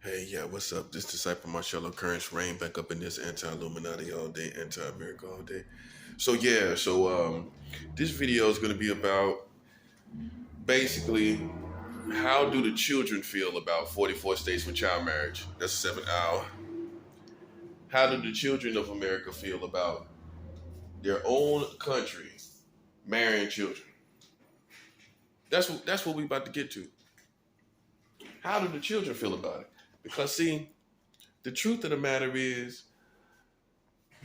Hey, yeah, what's up? This disciple Marcello Currents rain back up in this anti-Illuminati all day, anti-America all day. This video is going to be about basically how do the children feel about 44 states with child marriage? That's 7 hour. How do the children of America feel about their own country marrying children? That's what we about to get to. How do the children feel about it? Because see, the truth of the matter is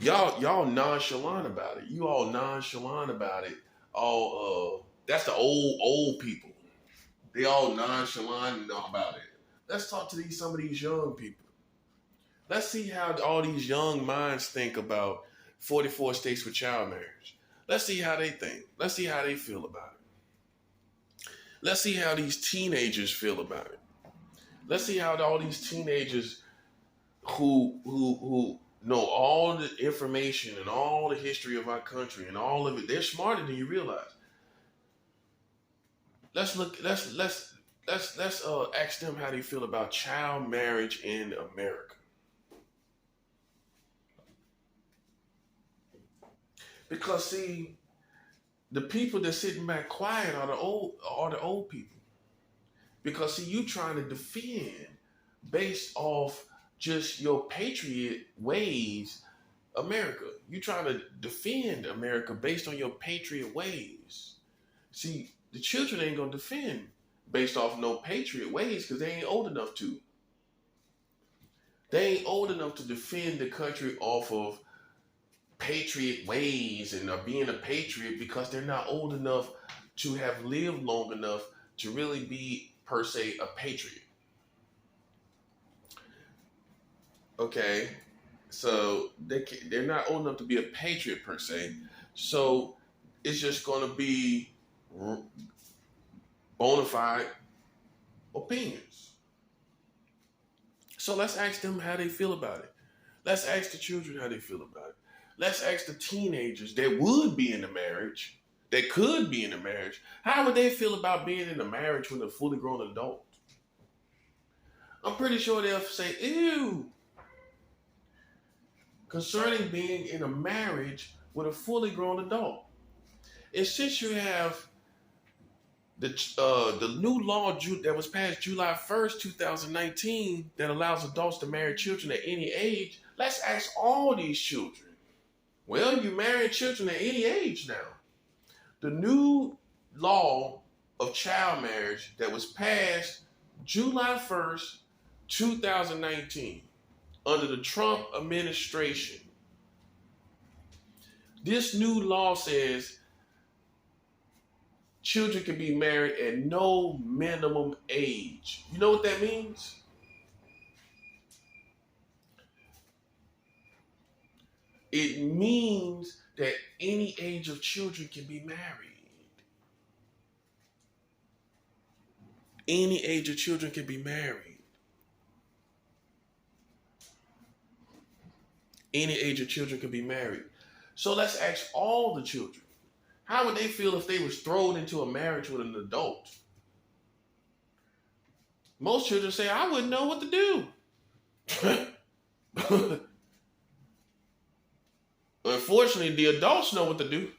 y'all nonchalant about it. You all nonchalant about it. All that's the old people. They all nonchalant about it. Let's talk to some of these young people. Let's see how all these young minds think about 44 states with child marriage. Let's see how they think. Let's see how they feel about it. Let's see how these teenagers feel about it. Let's see how all these teenagers who know all the information and all the history of our country and all of it. They're smarter than you realize. Let's ask them how they feel about child marriage in America. Because see, the people that's sitting back quiet are the old people. Because see, you trying to defend based off just your patriot ways America. You trying to defend America based on your patriot ways. See, the children ain't gonna defend based off no patriot ways because they ain't old enough to. They ain't old enough to defend the country off of patriot ways and being a patriot because they're not old enough to have lived long enough to really be per se a patriot. Okay, so they're not old enough to be a patriot per se. So it's just going to be bona fide opinions. So let's ask them how they feel about it. Let's ask the children how they feel about it. Let's ask the teenagers that would be in the marriage, that could be in the marriage, how would they feel about being in a marriage with a fully grown adult? I'm pretty sure they'll say, ew. Concerning being in a marriage with a fully grown adult. And since you have the new law that was passed July 1st, 2019, that allows adults to marry children at any age, let's ask all these children. Well, you marry children at any age now. The new law of child marriage that was passed July 1st, 2019, under the Trump administration. This new law says children can be married at no minimum age. You know what that means? It means that any age of children can be married. Any age of children can be married. Any age of children can be married. So let's ask all the children. How would they feel if they was thrown into a marriage with an adult? Most children say, I wouldn't know what to do. Unfortunately, the adults know what to do.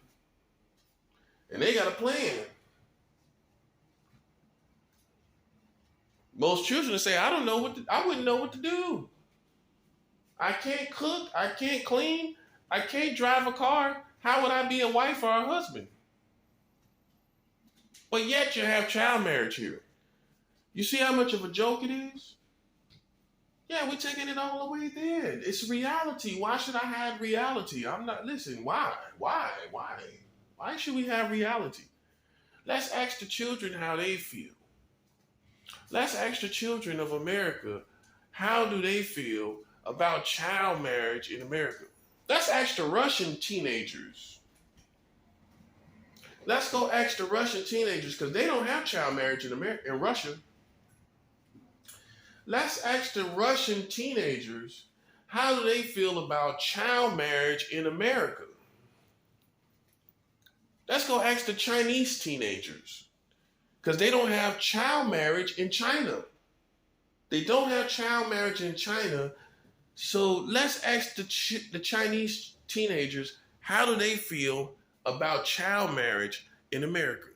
And they got a plan. Most children say, I wouldn't know what to do. I can't cook, I can't clean, I can't drive a car. How would I be a wife or a husband? But yet you have child marriage here. You see how much of a joke it is? Yeah, we're taking it all the way there. It's reality. Why should I hide reality? Listen, why? Why should we have reality? Let's ask the children how they feel. Let's ask the children of America, how do they feel about child marriage in America? Let's ask the Russian teenagers. Let's go ask the Russian teenagers because they don't have child marriage in Russia. Let's ask the Russian teenagers, how do they feel about child marriage in America? Let's go ask the Chinese teenagers because they don't have child marriage in China. They don't have child marriage in China. So let's ask the Chinese teenagers, how do they feel about child marriage in America?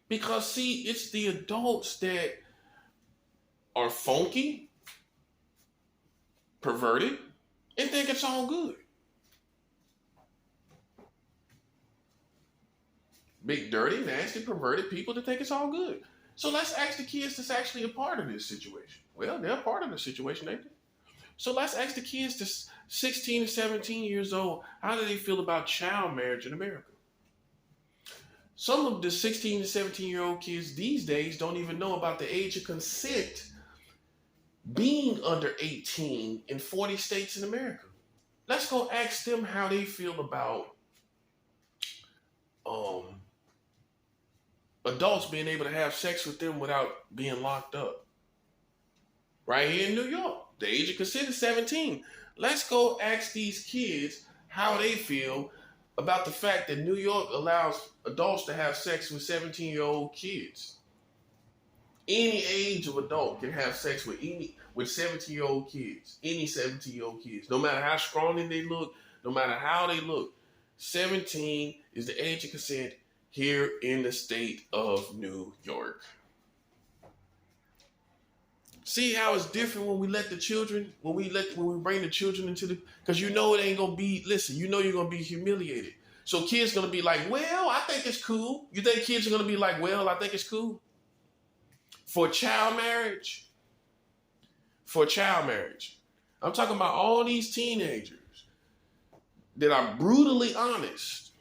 Because see, it's the adults that are funky, perverted, and think it's all good. Big, dirty, nasty, perverted people that think it's all good. So let's ask the kids that's actually a part of this situation. Well, they're a part of the situation, ain't they? So let's ask the kids that's 16 to 17 years old, how do they feel about child marriage in America? Some of the 16 to 17-year-old kids these days don't even know about the age of consent being under 18 in 40 states in America. Let's go ask them how they feel about adults being able to have sex with them without being locked up. Right here in New York, the age of consent is 17. Let's go ask these kids how they feel about the fact that New York allows adults to have sex with 17-year-old kids. Any age of adult can have sex with 17-year-old kids. Any 17-year-old kids. No matter how scrawny they look, no matter how they look. 17 is the age of consent here in the state of New York. See how it's different when we let the children, when we bring the children into the, because you know it ain't gonna be, listen, you know you're gonna be humiliated. So kids gonna be like, well, I think it's cool. You think kids are gonna be like, well, I think it's cool? For child marriage? For child marriage. I'm talking about all these teenagers that are brutally honest.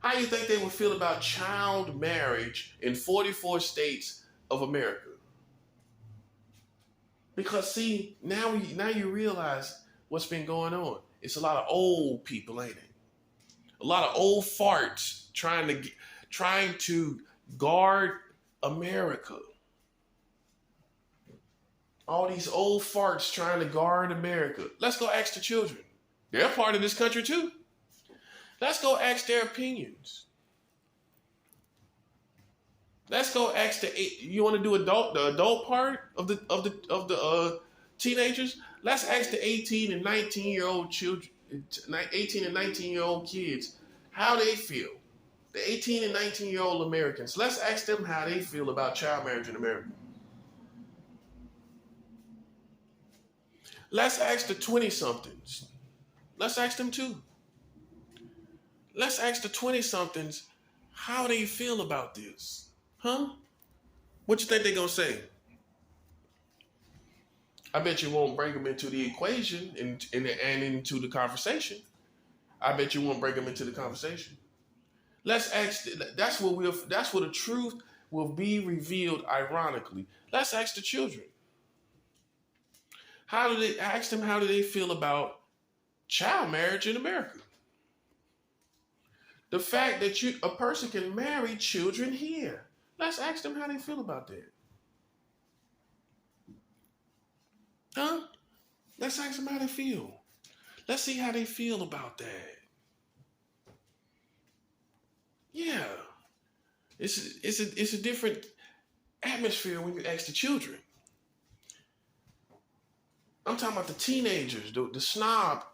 How do you think they would feel about child marriage in 44 states of America? Because see, now you realize what's been going on. It's a lot of old people, ain't it? A lot of old farts trying to guard America. All these old farts trying to guard America. Let's go ask the children. They're part of this country too. Let's go ask their opinions. Let's go ask you want to do the adult part of the teenagers? Let's ask the 18 and 19-year-old children, 18 and 19-year-old kids, how they feel. The 18 and 19-year-old Americans. Let's ask them how they feel about child marriage in America. Let's ask the 20-somethings. Let's ask them too. Let's ask the 20-somethings how they feel about this. Huh? What you think they're going to say? I bet you won't bring them into the equation and into the conversation. I bet you won't bring them into the conversation. Let's ask, that's where the truth will be revealed ironically. Let's ask the children. Ask them how do they feel about child marriage in America? The fact that a person can marry children here. Let's ask them how they feel about that. Huh? Let's ask them how they feel. Let's see how they feel about that. Yeah. It's a different atmosphere when you ask the children. I'm talking about the teenagers, the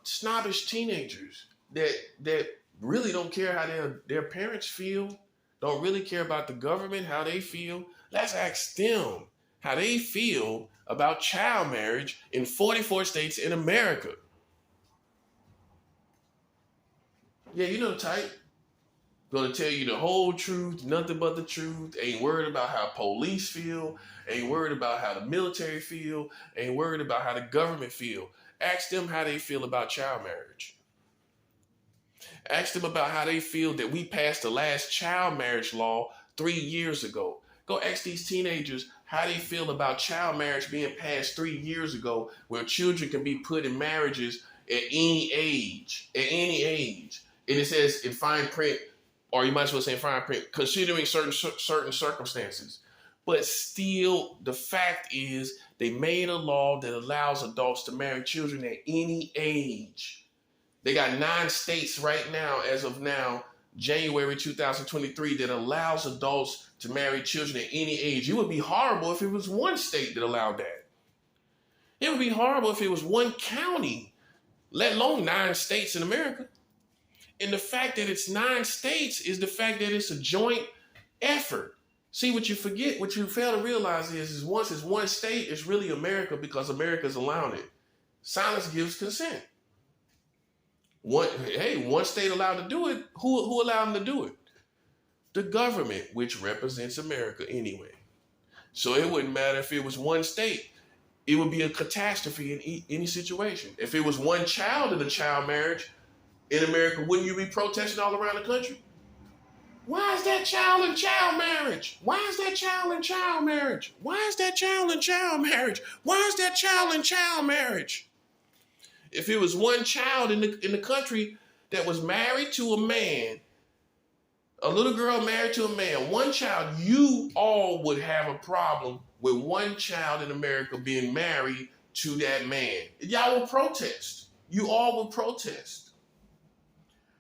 snobbish teenagers that really don't care how their parents feel, don't really care about the government, how they feel. Let's ask them how they feel about child marriage in 44 states in America. Yeah, you know the type. Gonna tell you the whole truth, nothing but the truth. Ain't worried about how police feel. Ain't worried about how the military feel. Ain't worried about how the government feel. Ask them how they feel about child marriage. Ask them about how they feel that we passed the last child marriage law 3 years ago. Go ask these teenagers how they feel about child marriage being passed 3 years ago, where children can be put in marriages at any age. And it says in fine print, or you might as well say in fine print, considering certain circumstances. But still, the fact is, they made a law that allows adults to marry children at any age. They got 9 states right now, as of now, January 2023, that allows adults to marry children at any age. It would be horrible if it was one state that allowed that. It would be horrible if it was one county, let alone 9 states in America. And the fact that it's 9 states is the fact that it's a joint effort. See, what you forget, what you fail to realize is once it's one state, it's really America because America's allowing it. Silence gives consent. One state allowed to do it. Who allowed them to do it? The government, which represents America anyway. So it wouldn't matter if it was one state. It would be a catastrophe in any situation. If it was one child in a child marriage in America, wouldn't you be protesting all around the country? Why is that child in child marriage? Why is that child in child marriage? Why is that child in child marriage? Why is that child in child marriage? If it was one child in the country that was married to a man, a little girl married to a man, one child, you all would have a problem with one child in America being married to that man. Y'all will protest. You all will protest.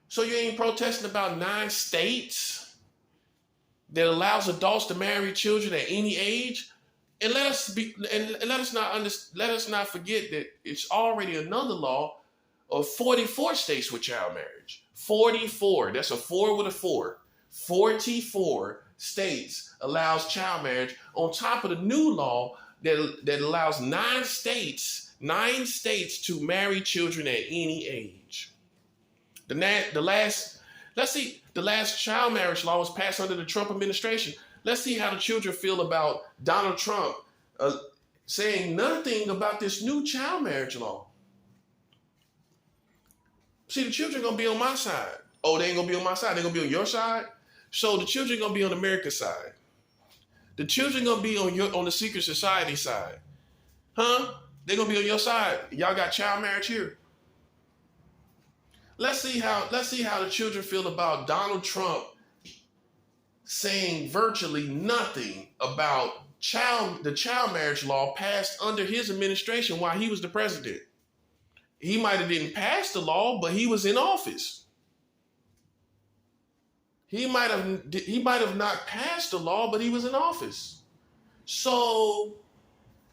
So you ain't protesting about 9 states that allows adults to marry children at any age? And let us not forget that it's already another law of 44 states with child marriage. 44. That's a 4 with a 4. 44 states allows child marriage on top of the new law that allows 9 states to marry children at any age. The last child marriage law was passed under the Trump administration. Let's see how the children feel about Donald Trump saying nothing about this new child marriage law. See, the children are going to be on my side. Oh, they ain't going to be on my side. They're going to be on your side. So the children are going to be on America's side. The children are going to be on the secret society side. Huh? They're going to be on your side. Y'all got child marriage here. Let's see how the children feel about Donald Trump saying virtually nothing about the child marriage law passed under his administration while he was the president. He might have didn't pass the law, but he was in office. He might have not passed the law, but he was in office. So,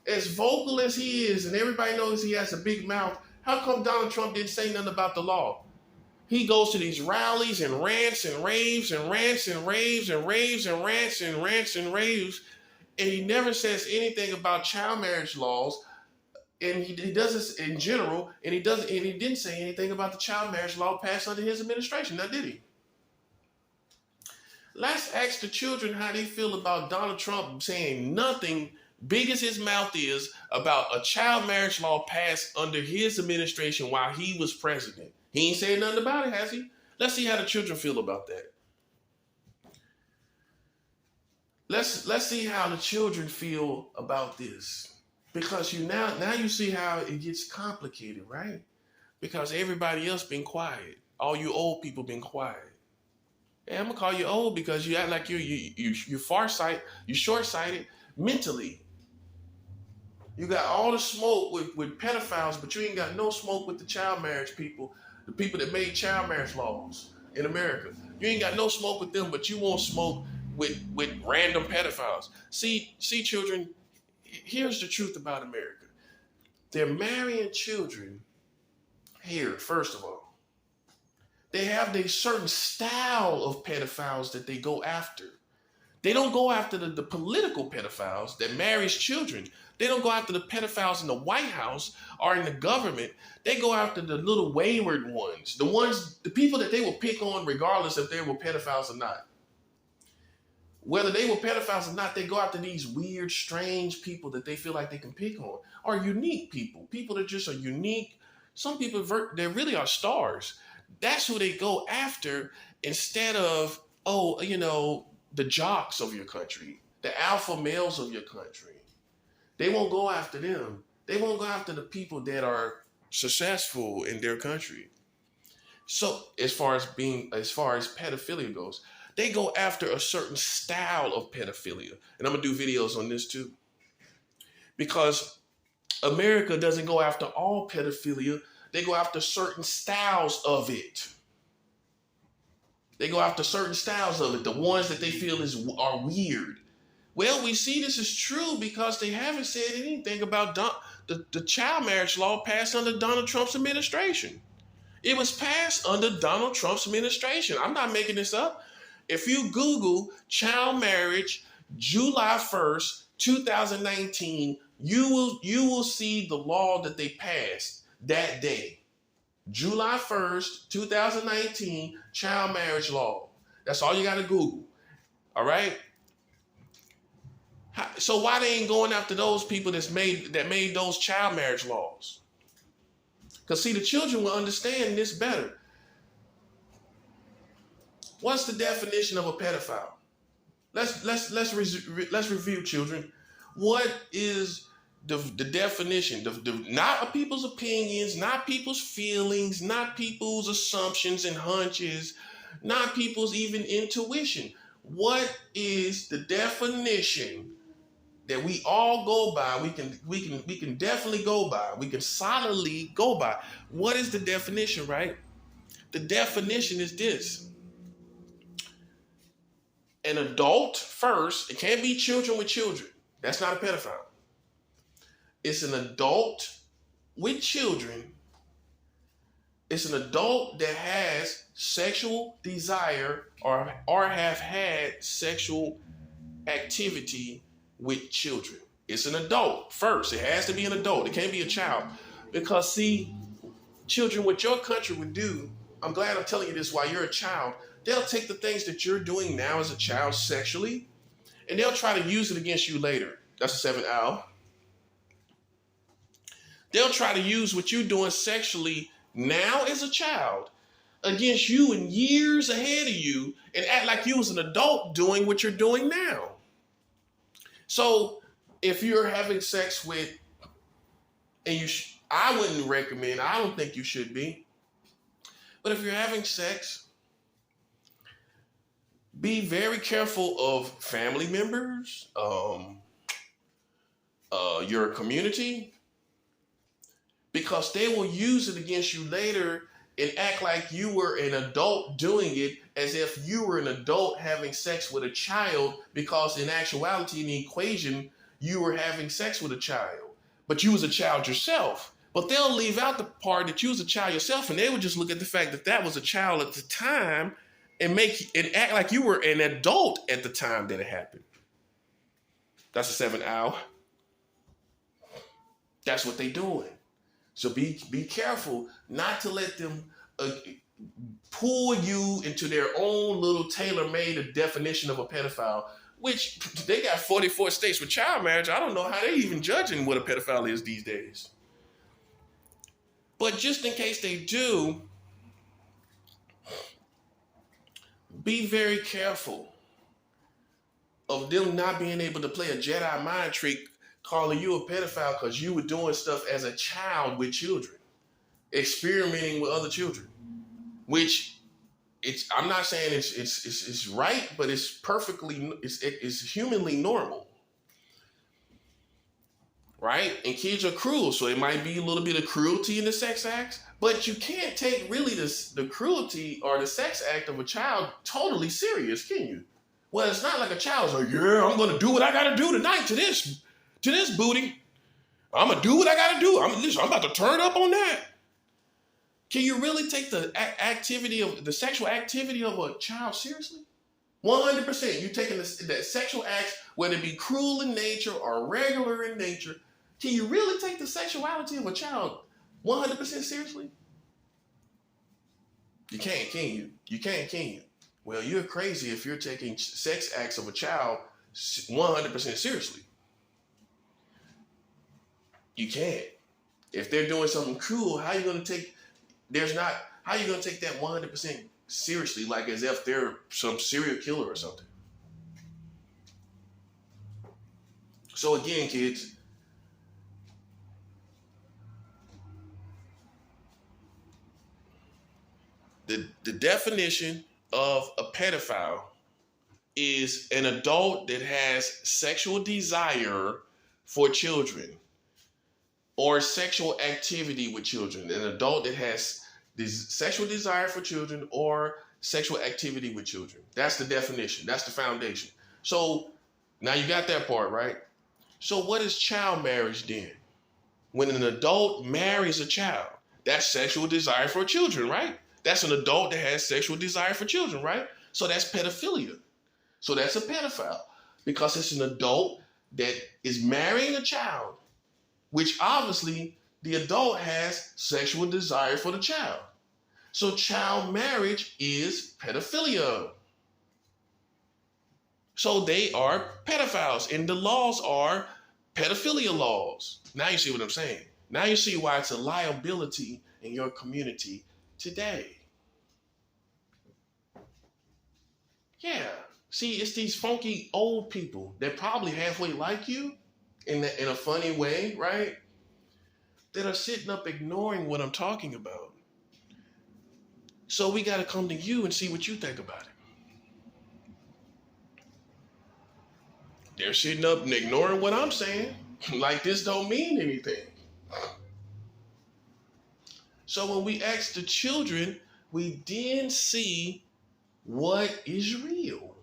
as vocal as he is, and everybody knows he has a big mouth, how come Donald Trump didn't say nothing about the law? He goes to these rallies and rants and raves and rants and raves and raves and rants and rants and raves, and he never says anything about child marriage laws. And he does this in general, and he didn't say anything about the child marriage law passed under his administration. Now, did he? Let's ask the children how they feel about Donald Trump saying nothing, big as his mouth is, about a child marriage law passed under his administration while he was president. He ain't saying nothing about it, has he? Let's see how the children feel about that. Let's see how the children feel about this. Because now you see how it gets complicated, right? Because everybody else been quiet. All you old people been quiet. And I'm gonna call you old because you act like you're farsighted, you're short-sighted mentally. You got all the smoke with pedophiles, but you ain't got no smoke with the child marriage people, the people that made child marriage laws in America. You ain't got no smoke with them, but you won't smoke with random pedophiles. See, children, here's the truth about America. They're marrying children here, first of all. They have a certain style of pedophiles that they go after. They don't go after the political pedophiles that marries children. They don't go after the pedophiles in the White House or in the government. They go after the little wayward ones, the people that they will pick on regardless if they were pedophiles or not. Whether they were pedophiles or not, they go after these weird, strange people that they feel like they can pick on, or unique people that just are unique. Some people, they really are stars. That's who they go after instead of, the jocks of your country, the alpha males of your country. They won't go after them. They won't go after the people that are successful in their country. So as far as pedophilia goes, they go after a certain style of pedophilia. And I'm going to do videos on this too. Because America doesn't go after all pedophilia. They go after certain styles of it. They go after certain styles of it, the ones that they feel are weird. Well, we see this is true because they haven't said anything about the child marriage law passed under Donald Trump's administration. It was passed under Donald Trump's administration. I'm not making this up. If you Google child marriage July 1st, 2019, you will see the law that they passed that day. July 1st, 2019, child marriage law. That's all you got to Google. All right? So why they ain't going after those people that made those child marriage laws? Because see, the children will understand this better. What's the definition of a pedophile? Let's review, children. What is the definition? Not people's opinions, not people's feelings, not people's assumptions and hunches, not people's even intuition. What is the definition that we all go by? We can definitely go by. We can solidly go by. What is the definition, right? The definition is this. An adult first. It can't be children with children. That's not a pedophile. It's an adult with children. It's an adult that has sexual desire or have had sexual activity with children. It's an adult first. It has to be an adult. It can't be a child. Because see, children, what your country would do, I'm glad I'm telling you this while you're a child, they'll take the things that you're doing now as a child sexually, and they'll try to use it against you later. That's a 7 hour. They'll try to use what you're doing sexually now as a child against you and years ahead of you and act like you was an adult doing what you're doing now. So if you're having sex with, and I wouldn't recommend, I don't think you should be, but if you're having sex, be very careful of family members, your community, because they will use it against you later and act like you were an adult doing it as if you were an adult having sex with a child, because in actuality, in the equation, you were having sex with a child, but you was a child yourself. But they'll leave out the part that you was a child yourself, and they would just look at the fact that that was a child at the time and act like you were an adult at the time that it happened. That's a 7 hour. That's what they doing. So be careful not to let them pull you into their own little tailor-made definition of a pedophile, which they got 44 states with child marriage. I don't know how they even judging what a pedophile is these days. But just in case they do, be very careful of them not being able to play a Jedi mind trick calling you a pedophile because you were doing stuff as a child with children, experimenting with other children, which I'm not saying it's right, but it's humanly normal, right? And kids are cruel, so it might be a little bit of cruelty in the sex acts, but you can't take really the cruelty or the sex act of a child totally serious, can you? Well, it's not like a child's like, yeah, I'm going to do what I got to do tonight to this booty. I'm going to do what I got to do. I'm about to turn up on that. Can you really take the sexual activity of a child seriously? 100%. You're taking that sexual acts, whether it be cruel in nature or regular in nature. Can you really take the sexuality of a child 100% seriously? You can't, can you? You can't, can you? Well, you're crazy if you're taking sex acts of a child 100% seriously. You can't. If they're doing something cruel, how are you going to take that 100% seriously, like as if they're some serial killer or something? So again, kids, the definition of a pedophile is an adult that has sexual desire for children or sexual activity with children. An adult that has this sexual desire for children or sexual activity with children. That's the definition. That's the foundation. So now you got that part, right? So what is child marriage then? When an adult marries a child, that's sexual desire for children, right? That's an adult that has sexual desire for children, right? So that's pedophilia. So that's a pedophile because it's an adult that is marrying a child, which obviously the adult has sexual desire for the child. So child marriage is pedophilia. So they are pedophiles, and the laws are pedophilia laws. Now you see what I'm saying. Now you see why it's a liability in your community today. Yeah. See, it's these funky old people that probably halfway like you in a funny way, right? That are sitting up ignoring what I'm talking about. So we got to come to you and see what you think about it. They're sitting up and ignoring what I'm saying. Like this don't mean anything. So when we ask the children, we then see what is real.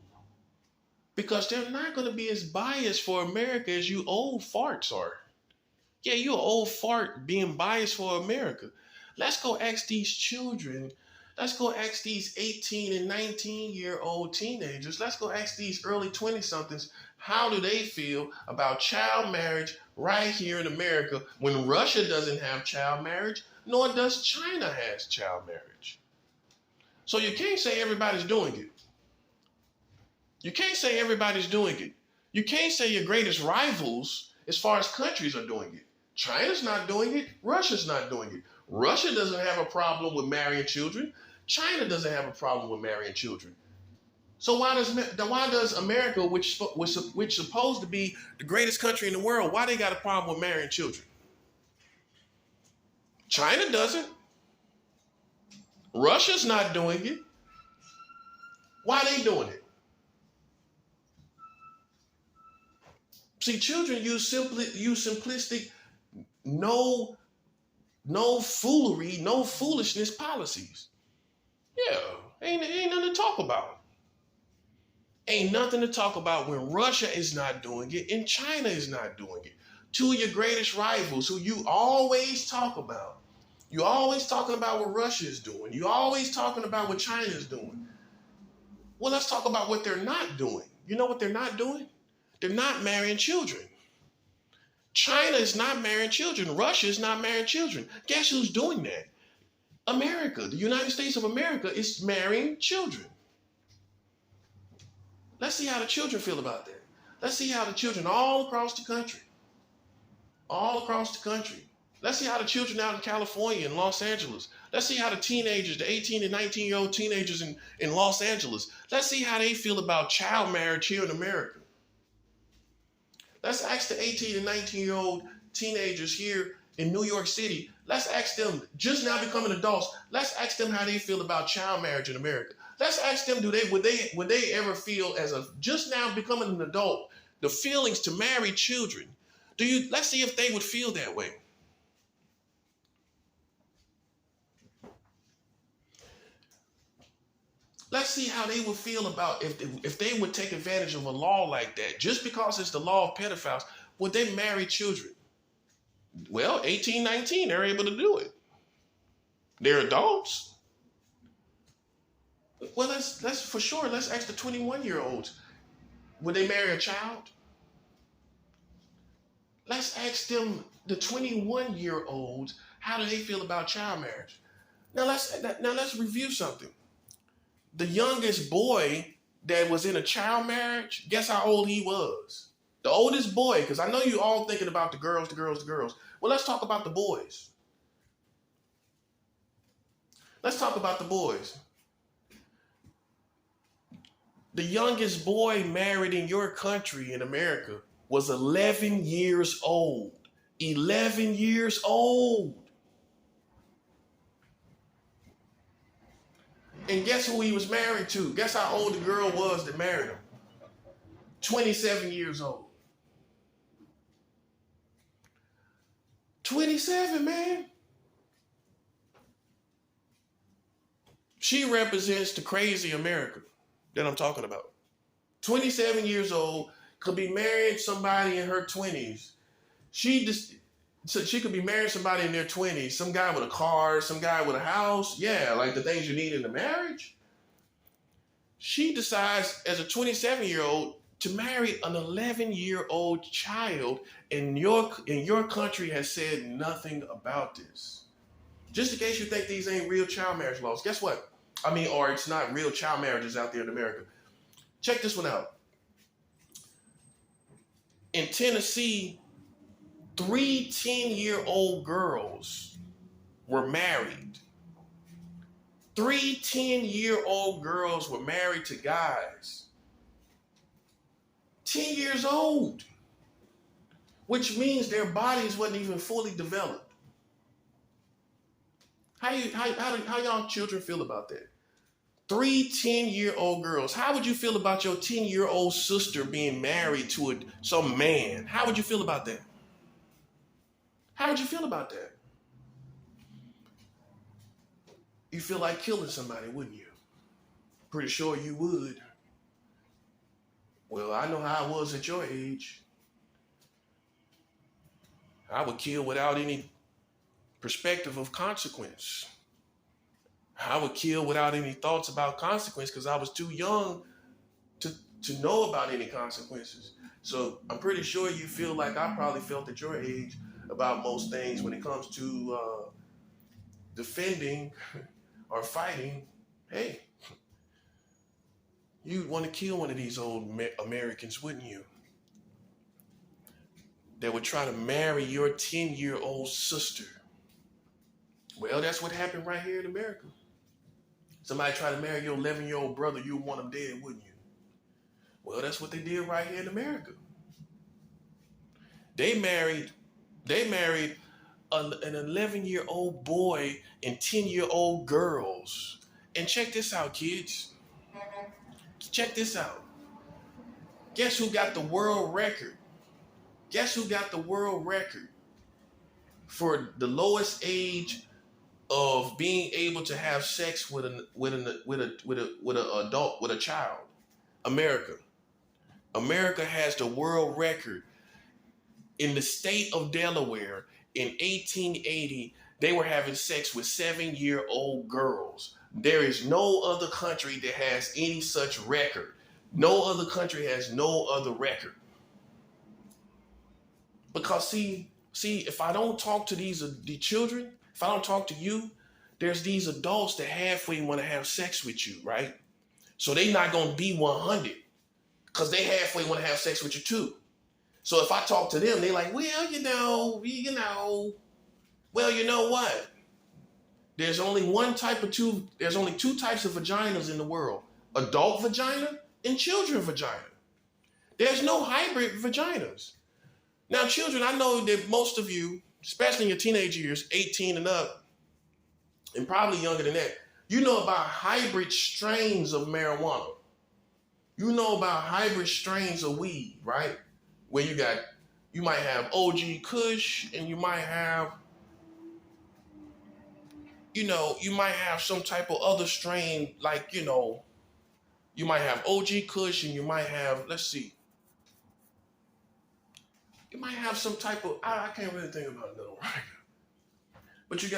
Because they're not going to be as biased for America as you old farts are. Yeah, you an old fart being biased for America. Let's go ask these children. Let's go ask these 18 and 19-year-old teenagers. Let's go ask these early 20-somethings. How do they feel about child marriage right here in America when Russia doesn't have child marriage, nor does China has child marriage? So you can't say everybody's doing it. You can't say everybody's doing it. You can't say your greatest rivals as far as countries are doing it. China's not doing it. Russia's not doing it. Russia doesn't have a problem with marrying children. China doesn't have a problem with marrying children. So why does America, which supposed to be the greatest country in the world, why they got a problem with marrying children? China doesn't. Russia's not doing it. Why are they doing it? See, children use simplistic, no foolery, no foolishness policies. Yeah, ain't nothing to talk about. Ain't nothing to talk about when Russia is not doing it and China is not doing it. Two of your greatest rivals who you always talk about. You always talking about what Russia is doing. You always talking about what China is doing. Well, let's talk about what they're not doing. You know what they're not doing? They're not marrying children. China is not marrying children. Russia is not marrying children. Guess who's doing that? America. The United States of America is marrying children. Let's see how the children feel about that. Let's see how the children all across the country, let's see how the children out in California and Los Angeles, let's see how the teenagers, the 18 and 19-year-old teenagers in Los Angeles, let's see how they feel about child marriage here in America. Let's ask the 18 and 19-year-old teenagers here in New York City. Let's ask them, just now becoming adults, let's ask them how they feel about child marriage in America. Let's ask them, would they ever feel as a just now becoming an adult, the feelings to marry children? Let's see if they would feel that way. Let's see how they would feel about if they would take advantage of a law like that. Just because it's the law of pedophiles, would they marry children? Well, 18, 19, they're able to do it. They're adults. Well, let's for sure, let's ask the 21-year-olds. Would they marry a child? Let's ask them, the 21-year-olds, how do they feel about child marriage? Now let's review something. The youngest boy that was in a child marriage, guess how old he was? The oldest boy, because I know you all thinking about the girls. Well, let's talk about the boys. Let's talk about the boys. The youngest boy married in your country in America was 11 years old. 11 years old. And guess who he was married to? Guess how old the girl was that married him? 27 years old. 27, man. She represents the crazy America that I'm talking about. 27 years old, could be married somebody in her 20s. So she could be marrying somebody in their 20s, some guy with a car, some guy with a house. Yeah, like the things you need in a marriage. She decides as a 27-year-old to marry an 11-year-old child, and your country has said nothing about this. Just in case you think these ain't real child marriage laws, guess what? I mean, or it's not real child marriages out there in America. Check this one out. In Tennessee, 3 10-year-old girls were married. 3 10-year-old girls were married to guys 10 years old, which means their bodies wasn't even fully developed. How y'all children feel about that? 3 10-year-old girls. How would you feel about your 10-year-old sister being married to some man? How would you feel about that? How would you feel about that? You feel like killing somebody, wouldn't you? Pretty sure you would. Well, I know how I was at your age. I would kill without any perspective of consequence. I would kill without any thoughts about consequence because I was too young to know about any consequences. So I'm pretty sure you feel like I probably felt at your age about most things when it comes to defending or fighting. Hey, you'd want to kill one of these old Americans, wouldn't you? That would try to marry your 10-year-old sister. Well, that's what happened right here in America. Somebody tried to marry your 11-year-old brother, you would want him dead, wouldn't you? Well, that's what they did right here in America. They married an 11-year-old boy and 10-year-old girls. And check this out, kids. Check this out. Guess who got the world record? Guess who got the world record for the lowest age of being able to have sex with an adult, with a child? America. America has the world record. In the state of Delaware in 1880, they were having sex with 7-year-old girls. There is no other country that has any such record. No other country has no other record. Because see, if I don't talk to the children, if I don't talk to you, there's these adults that halfway want to have sex with you, right? So they're not going to be 100 because they halfway want to have sex with you too. So if I talk to them, they're like, well, you know what? There's only two types of vaginas in the world. Adult vagina and children vagina. There's no hybrid vaginas. Now, children, I know that most of you, especially in your teenage years, 18 and up, and probably younger than that, you know about hybrid strains of marijuana. You know about hybrid strains of weed, right? Where you might have OG Kush, and you might have some type of other strain, like, you might have OG Kush, and you might have, you might have some type of, I can't really think about it though, right? But you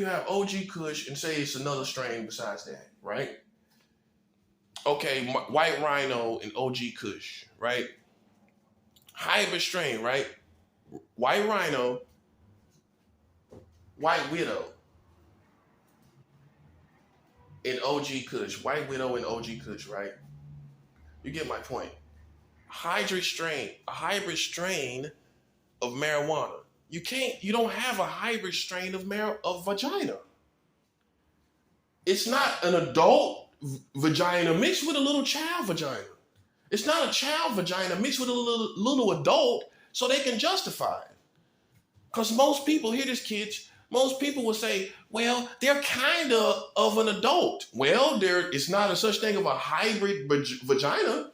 have OG Kush, and say it's another strain besides that, right? Okay, White Rhino and OG Kush, right? Hybrid strain, right? White Rhino, White Widow, and OG Kush. White Widow and OG Kush, right? You get my point. A hybrid strain of marijuana. You don't have a hybrid strain of vagina. It's not an adult vagina mixed with a little child vagina. It's not a child vagina mixed with a little adult so they can justify it. Because most people, hear this, kids, most people will say, well, they're kind of an adult. Well, it's not a such thing of a hybrid vagina.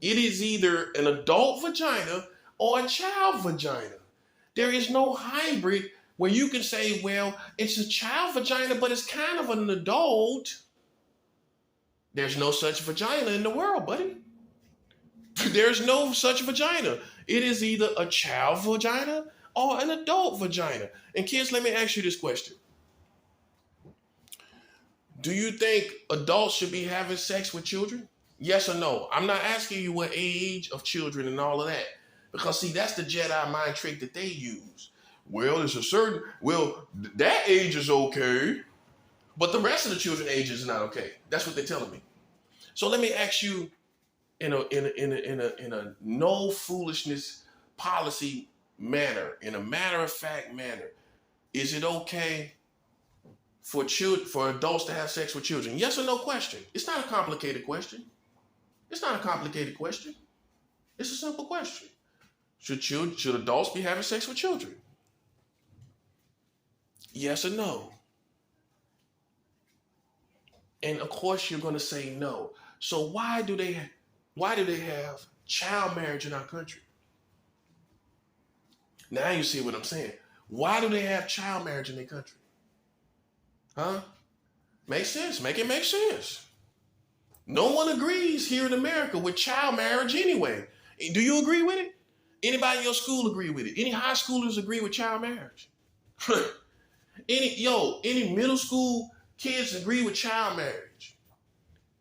It is either an adult vagina or a child vagina. There is no hybrid where you can say, well, it's a child vagina, but it's kind of an adult. There's no such vagina in the world, buddy. There's no such vagina. It is either a child vagina or an adult vagina. And kids, let me ask you this question. Do you think adults should be having sex with children? Yes or no? I'm not asking you what age of children and all of that. Because see, that's the Jedi mind trick that they use. Well, that age is okay, but the rest of the children's age is not okay. That's what they're telling me. So let me ask you in a no foolishness policy manner, in a matter of fact manner, is it okay for adults to have sex with children? Yes or no question. It's not a complicated question. It's not a complicated question. It's a simple question. Should adults be having sex with children? Yes or no? And of course you're going to say no. So why do they have child marriage in our country? Now you see what I'm saying. Why do they have child marriage in their country? Huh? Makes sense. Make it make sense. No one agrees here in America with child marriage anyway. Do you agree with it? Anybody in your school agree with it? Any high schoolers agree with child marriage? Any middle school kids agree with child marriage?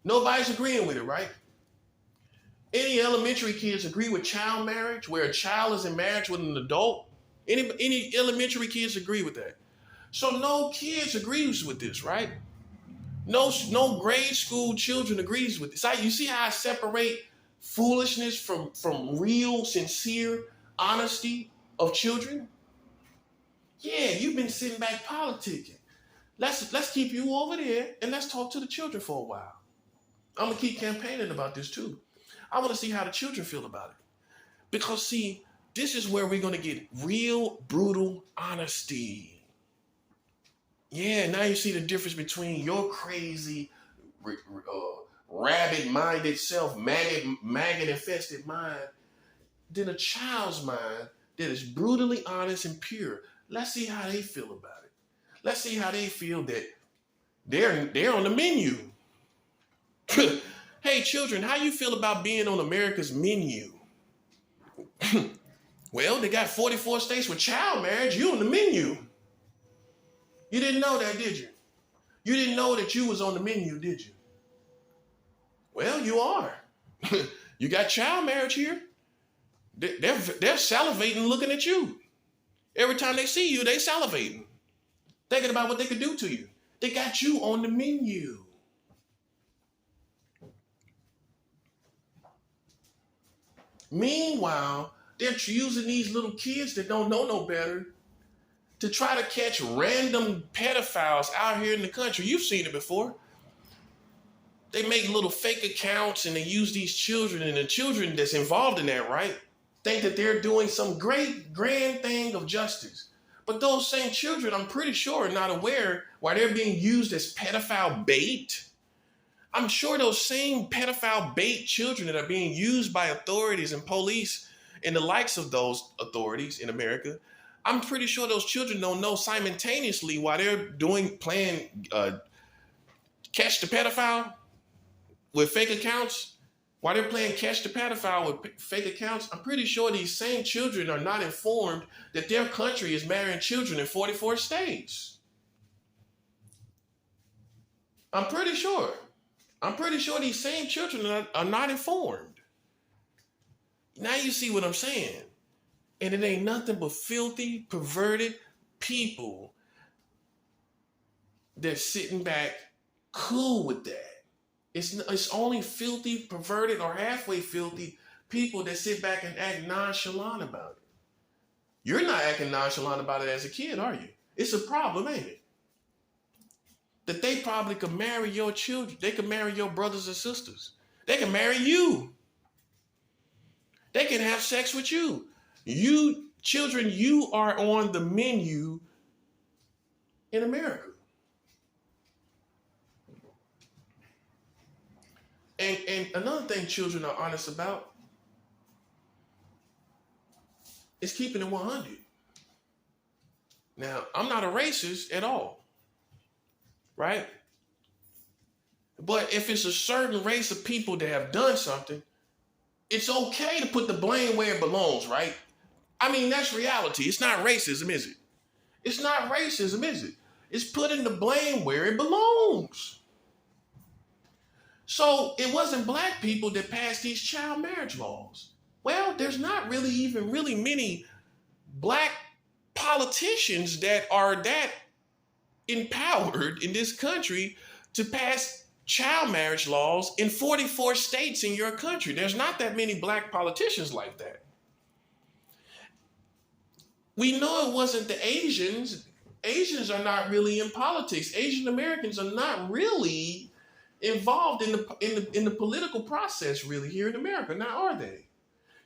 Nobody's agreeing with it, right? Any elementary kids agree with child marriage, where a child is in marriage with an adult? Any elementary kids agree with that? So no kids agrees with this, right? No grade school children agrees with this. You see how I separate foolishness from real, sincere honesty of children? Yeah, you've been sitting back politicking. Let's keep you over there and let's talk to the children for a while. I'm gonna keep campaigning about this too. I want to see how the children feel about it. Because see, this is where we're gonna get real, brutal honesty. Yeah, now you see the difference between your crazy, rabbit-minded self, maggot-infested mind, than a child's mind that is brutally honest and pure. Let's see how they feel about it. Let's see how they feel that they're on the menu. Hey, children, how you feel about being on America's menu? Well, they got 44 states with child marriage. You on the menu. You didn't know that, did you? You didn't know that you was on the menu, did you? Well, you are. You got child marriage here. They're salivating looking at you. Every time they see you, they salivating. Thinking about what they could do to you. They got you on the menu. Meanwhile, they're using these little kids that don't know no better to try to catch random pedophiles out here in the country. You've seen it before. They make little fake accounts and they use these children, and the children that's involved in that, right, think that they're doing some great grand thing of justice. But those same children, I'm pretty sure, are not aware why they're being used as pedophile bait. I'm sure those same pedophile bait children that are being used by authorities and police and the likes of those authorities in America, I'm pretty sure those children don't know simultaneously why they're playing catch the pedophile with fake accounts. Why they're playing catch the pedophile with fake accounts. I'm pretty sure these same children are not informed that their country is marrying children in 44 states. I'm pretty sure. I'm pretty sure these same children are not informed. Now you see what I'm saying. And it ain't nothing but filthy, perverted people that's sitting back cool with that. It's only filthy, perverted, or halfway filthy people that sit back and act nonchalant about it. You're not acting nonchalant about it as a kid, are you? It's a problem, ain't it? That they probably could marry your children. They could marry your brothers and sisters. They can marry you. They can have sex with you. You, children, you are on the menu in America. And another thing children are honest about is keeping it 100. Now, I'm not a racist at all, right? But if it's a certain race of people that have done something, it's okay to put the blame where it belongs, right? I mean, that's reality. It's not racism, is it? It's not racism, is it? It's putting the blame where it belongs. So it wasn't black people that passed these child marriage laws. Well, there's not really even really many black politicians that are that empowered in this country to pass child marriage laws in 44 states in your country. There's not that many black politicians like that. We know it wasn't the Asians. Asians are not really in politics. Asian Americans are not really involved in the political process really here in America. Now, are they?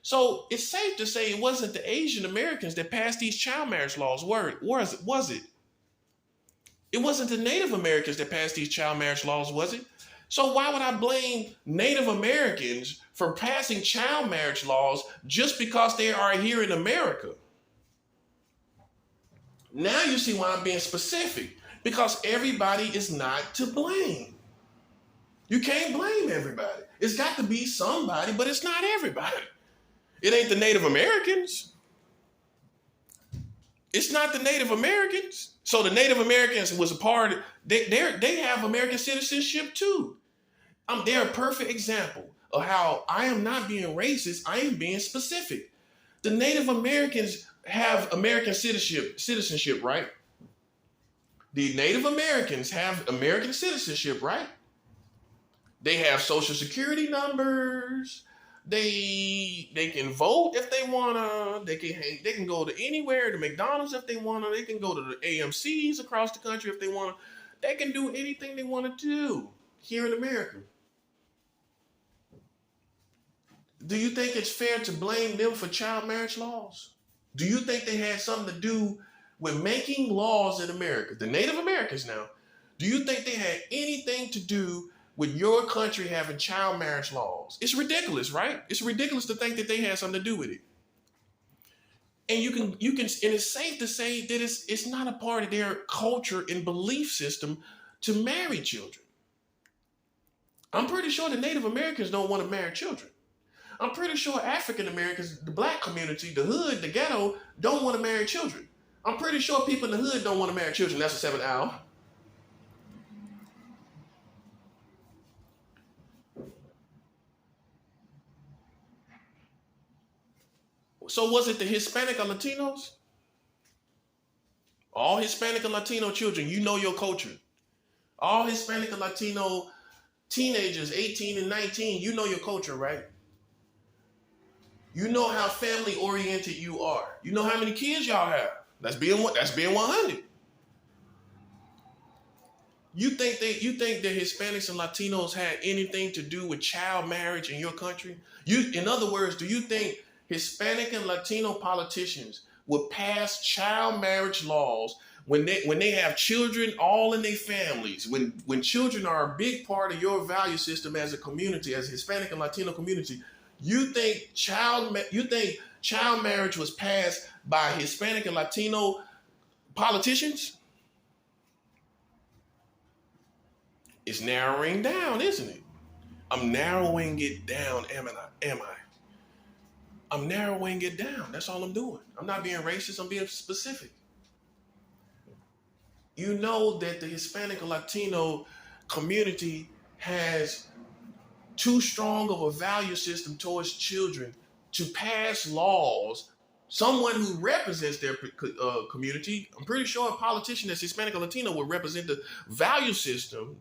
So it's safe to say it wasn't the Asian Americans that passed these child marriage laws. Was it? It wasn't the Native Americans that passed these child marriage laws, was it? So why would I blame Native Americans for passing child marriage laws just because they are here in America? Now you see why I'm being specific. Because everybody is not to blame. You can't blame everybody. It's got to be somebody, but it's not everybody. It ain't the Native Americans. It's not the Native Americans. So the Native Americans was a part of, they have American citizenship too. They're a perfect example of how I am not being racist, I am being specific. The Native Americans have American citizenship, right? The Native Americans have American citizenship, right? They have social security numbers. They can vote if they wanna. They can go to anywhere, to McDonald's if they wanna. They can go to the AMCs across the country if they wanna. They can do anything they want to do here in America. Do you think it's fair to blame them for child marriage laws? Do you think they had something to do with making laws in America? The Native Americans now. Do you think they had anything to do with your country having child marriage laws? It's ridiculous, right? It's ridiculous to think that they had something to do with it. And and it's safe to say that it's not a part of their culture and belief system to marry children. I'm pretty sure the Native Americans don't want to marry children. I'm pretty sure African Americans, the black community, the hood, the ghetto, don't want to marry children. I'm pretty sure people in the hood don't want to marry children. That's a 7th hour. So was it the Hispanic or Latinos? All Hispanic and Latino children, you know your culture. All Hispanic and Latino teenagers, 18 and 19, you know your culture, right? You know how family oriented you are. You know how many kids y'all have. That's being 100. You think that Hispanics and Latinos had anything to do with child marriage in your country? In other words, do you think Hispanic and Latino politicians would pass child marriage laws when they have children all in their families, when children are a big part of your value system as a community, as a Hispanic and Latino community? You think child marriage was passed by Hispanic and Latino politicians? It's narrowing down, isn't it? I'm narrowing it down, am I? I'm narrowing it down. That's all I'm doing. I'm not being racist, I'm being specific. You know that the Hispanic and Latino community has too strong of a value system towards children to pass laws. Someone who represents their community, I'm pretty sure a politician that's Hispanic or Latino would represent the value system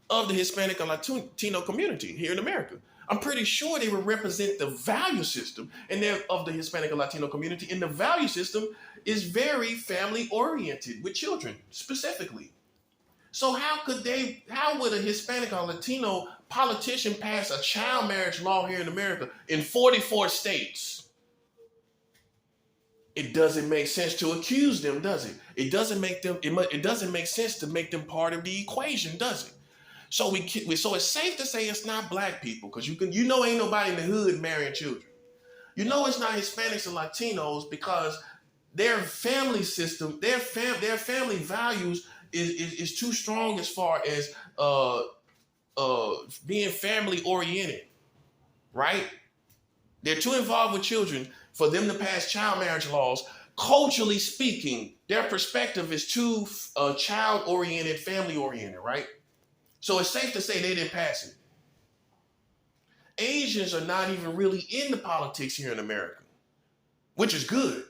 of the Hispanic and Latino community here in America. I'm pretty sure they would represent the value system of the Hispanic and Latino community. And the value system is very family oriented with children specifically. So how would a Hispanic or Latino politician pass a child marriage law here in America in 44 states? It doesn't make sense to accuse them, does it? It doesn't make sense to make them part of the equation, does it? So it's safe to say it's not black people, because ain't nobody in the hood marrying children. You know it's not Hispanics and Latinos because their family system, their family values is too strong as far as being family oriented, right? They're too involved with children for them to pass child marriage laws. Culturally speaking, their perspective is too child oriented, family oriented, right? So it's safe to say they didn't pass it. Asians are not even really into politics here in America, which is good.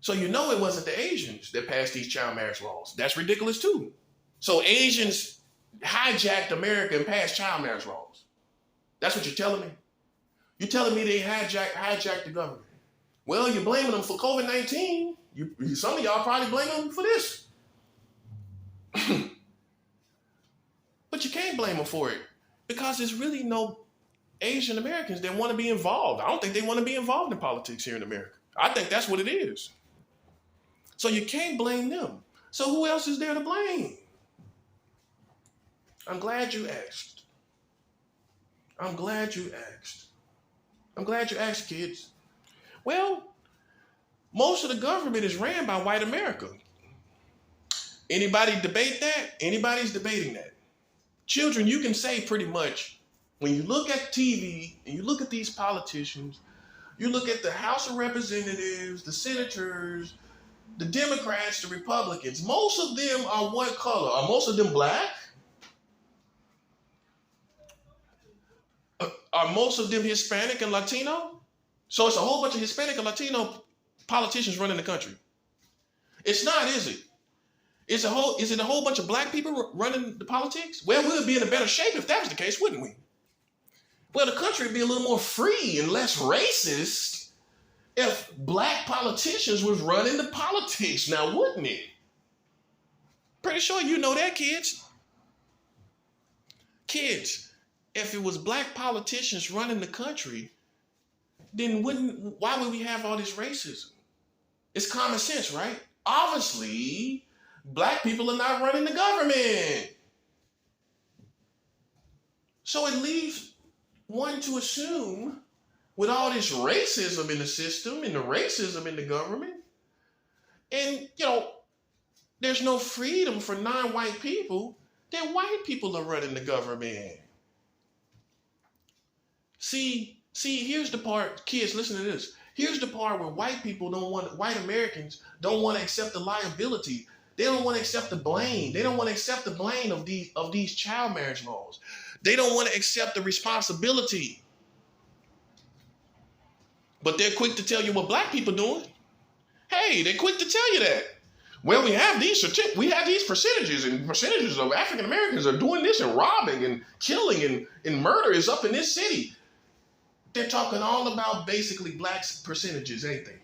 So you know it wasn't the Asians that passed these child marriage laws. That's ridiculous too. So Asians hijacked America and passed child marriage laws. That's what you're telling me? You're telling me they hijacked the government. Well, you're blaming them for COVID-19. Some of y'all probably blame them for this. But you can't blame them for it because there's really no Asian Americans that want to be involved. I don't think they want to be involved in politics here in America. I think that's what it is. So you can't blame them. So who else is there to blame? I'm glad you asked. I'm glad you asked. I'm glad you asked, kids. Well, most of the government is ran by white America. Anybody debate that? Anybody's debating that. Children, you can say pretty much, when you look at TV and you look at these politicians, you look at the House of Representatives, the senators, the Democrats, the Republicans, most of them are what color? Are most of them black? Are most of them Hispanic and Latino? So it's a whole bunch of Hispanic and Latino politicians running the country. It's not, is it? Is it a whole bunch of black people running the politics? Well, we'd be in a better shape if that was the case, wouldn't we? Well, the country would be a little more free and less racist if black politicians was running the politics, now wouldn't it? Pretty sure you know that, kids. Kids, if it was black politicians running the country, then why would we have all this racism? It's common sense, right? Obviously, black people are not running the government. So it leaves one to assume, with all this racism in the system and the racism in the government, and, there's no freedom for non-white people, then white people are running the government. See, here's the part, kids, listen to this. Here's the part where white Americans don't want to accept the liability. They don't want to accept the blame. They don't want to accept the blame of these child marriage laws. They don't want to accept the responsibility. But they're quick to tell you what black people doing. Hey, they're quick to tell you that. Well, we have these percentages, and percentages of African Americans are doing this and robbing and killing and murder is up in this city. They're talking all about basically black percentages, ain't they?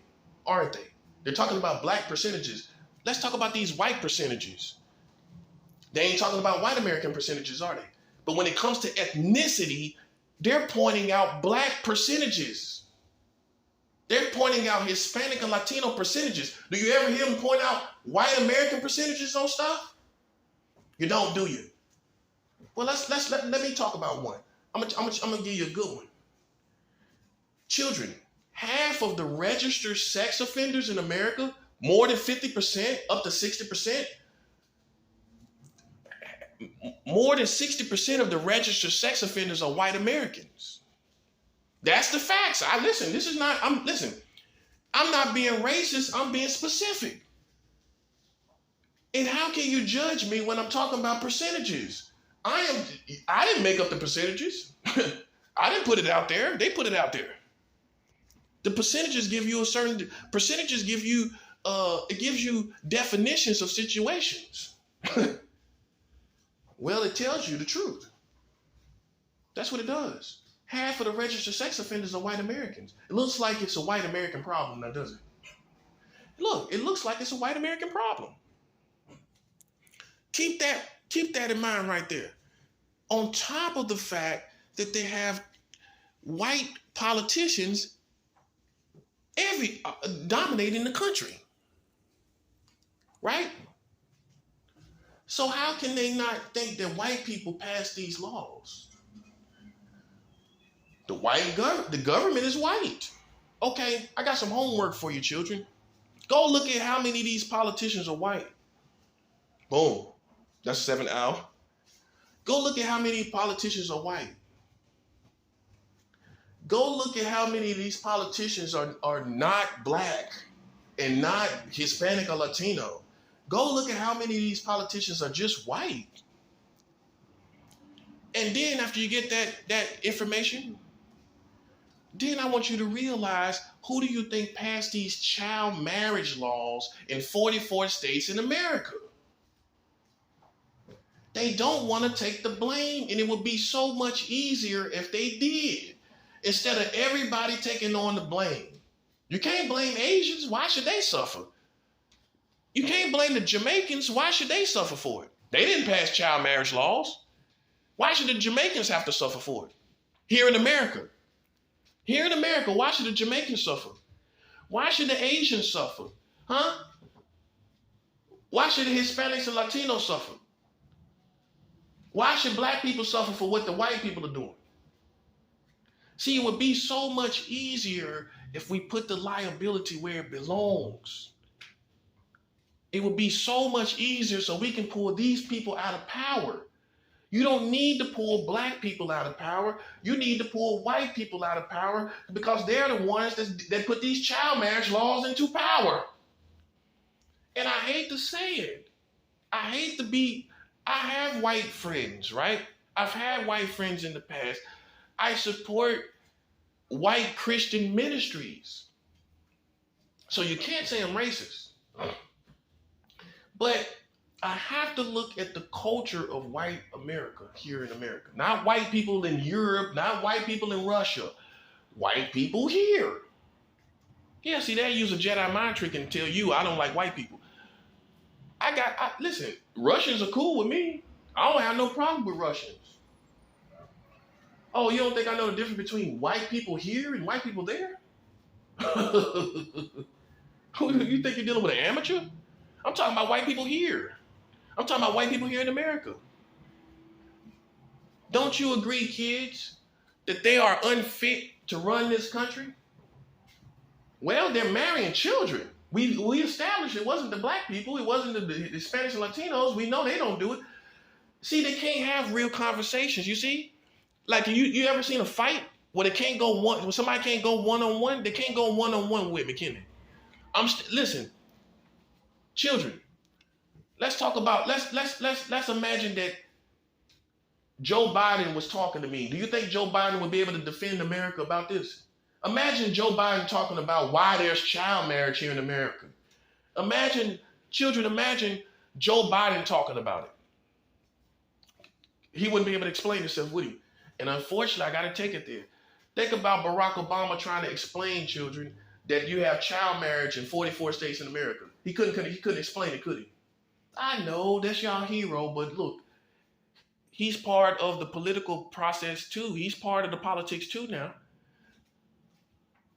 Aren't they? They're talking about black percentages. Let's talk about these white percentages. They ain't talking about white American percentages, are they? But when it comes to ethnicity, they're pointing out black percentages. They're pointing out Hispanic and Latino percentages. Do you ever hear them point out white American percentages on stuff? You don't, do you? Well, let me talk about one. I'm gonna give you a good one. Children, half of the registered sex offenders in America, more than 50%, up to 60%, more than 60% of the registered sex offenders are white Americans. That's the facts. I'm not being racist, I'm being specific. And how can you judge me when I'm talking about percentages? I didn't make up the percentages. I didn't put it out there. They put it out there. The percentages give you it gives you definitions of situations. Well, it tells you the truth. That's what it does. Half of the registered sex offenders are white Americans. It looks like it's a white American problem, now does it? Look, it looks like it's a white American problem. Keep that in mind right there. On top of the fact that they have white politicians dominating the country, right? So how can they not think that white people pass these laws? The government is white. Okay, I got some homework for you, children. Go look at how many of these politicians are white. Boom. That's 7 hours. Go look at how many politicians are white. Go look at how many of these politicians are not black and not Hispanic or Latino. Go look at how many of these politicians are just white. And then after you get that information, then I want you to realize, who do you think passed these child marriage laws in 44 states in America? They don't want to take the blame, and it would be so much easier if they did, instead of everybody taking on the blame. You can't blame Asians. Why should they suffer? You can't blame the Jamaicans. Why should they suffer for it? They didn't pass child marriage laws. Why should the Jamaicans have to suffer for it? Here in America. Here in America, why should the Jamaicans suffer? Why should the Asians suffer? Huh? Why should the Hispanics and Latinos suffer? Why should black people suffer for what the white people are doing? See, it would be so much easier if we put the liability where it belongs. It would be so much easier so we can pull these people out of power. You don't need to pull black people out of power. You need to pull white people out of power, because they're the ones that put these child marriage laws into power. And I hate to say it. I have white friends, right? I've had white friends in the past. I support white Christian ministries. So you can't say I'm racist. But I have to look at the culture of white America here in America. Not white people in Europe, not white people in Russia. White people here. Yeah, see, they use a Jedi mind trick and tell you I don't like white people. Listen, Russians are cool with me. I don't have no problem with Russians. Oh, you don't think I know the difference between white people here and white people there? You think you're dealing with an amateur? I'm talking about white people here. I'm talking about white people here in America. Don't you agree, kids, that they are unfit to run this country? Well, they're marrying children. We established it wasn't the black people. It wasn't the Spanish and Latinos. We know they don't do it. See, they can't have real conversations, you see? Like, you ever seen a fight where when somebody can't go one-on-one? They can't go one-on-one with me, can they? Listen, children, let's imagine that Joe Biden was talking to me. Do you think Joe Biden would be able to defend America about this? Imagine Joe Biden talking about why there's child marriage here in America. Imagine Joe Biden talking about it. He wouldn't be able to explain himself, would he? And unfortunately, I got to take it there. Think about Barack Obama trying to explain, children, that you have child marriage in 44 states in America. He couldn't explain it, could he? I know, that's y'all hero, but look, he's part of the political process too. He's part of the politics too now.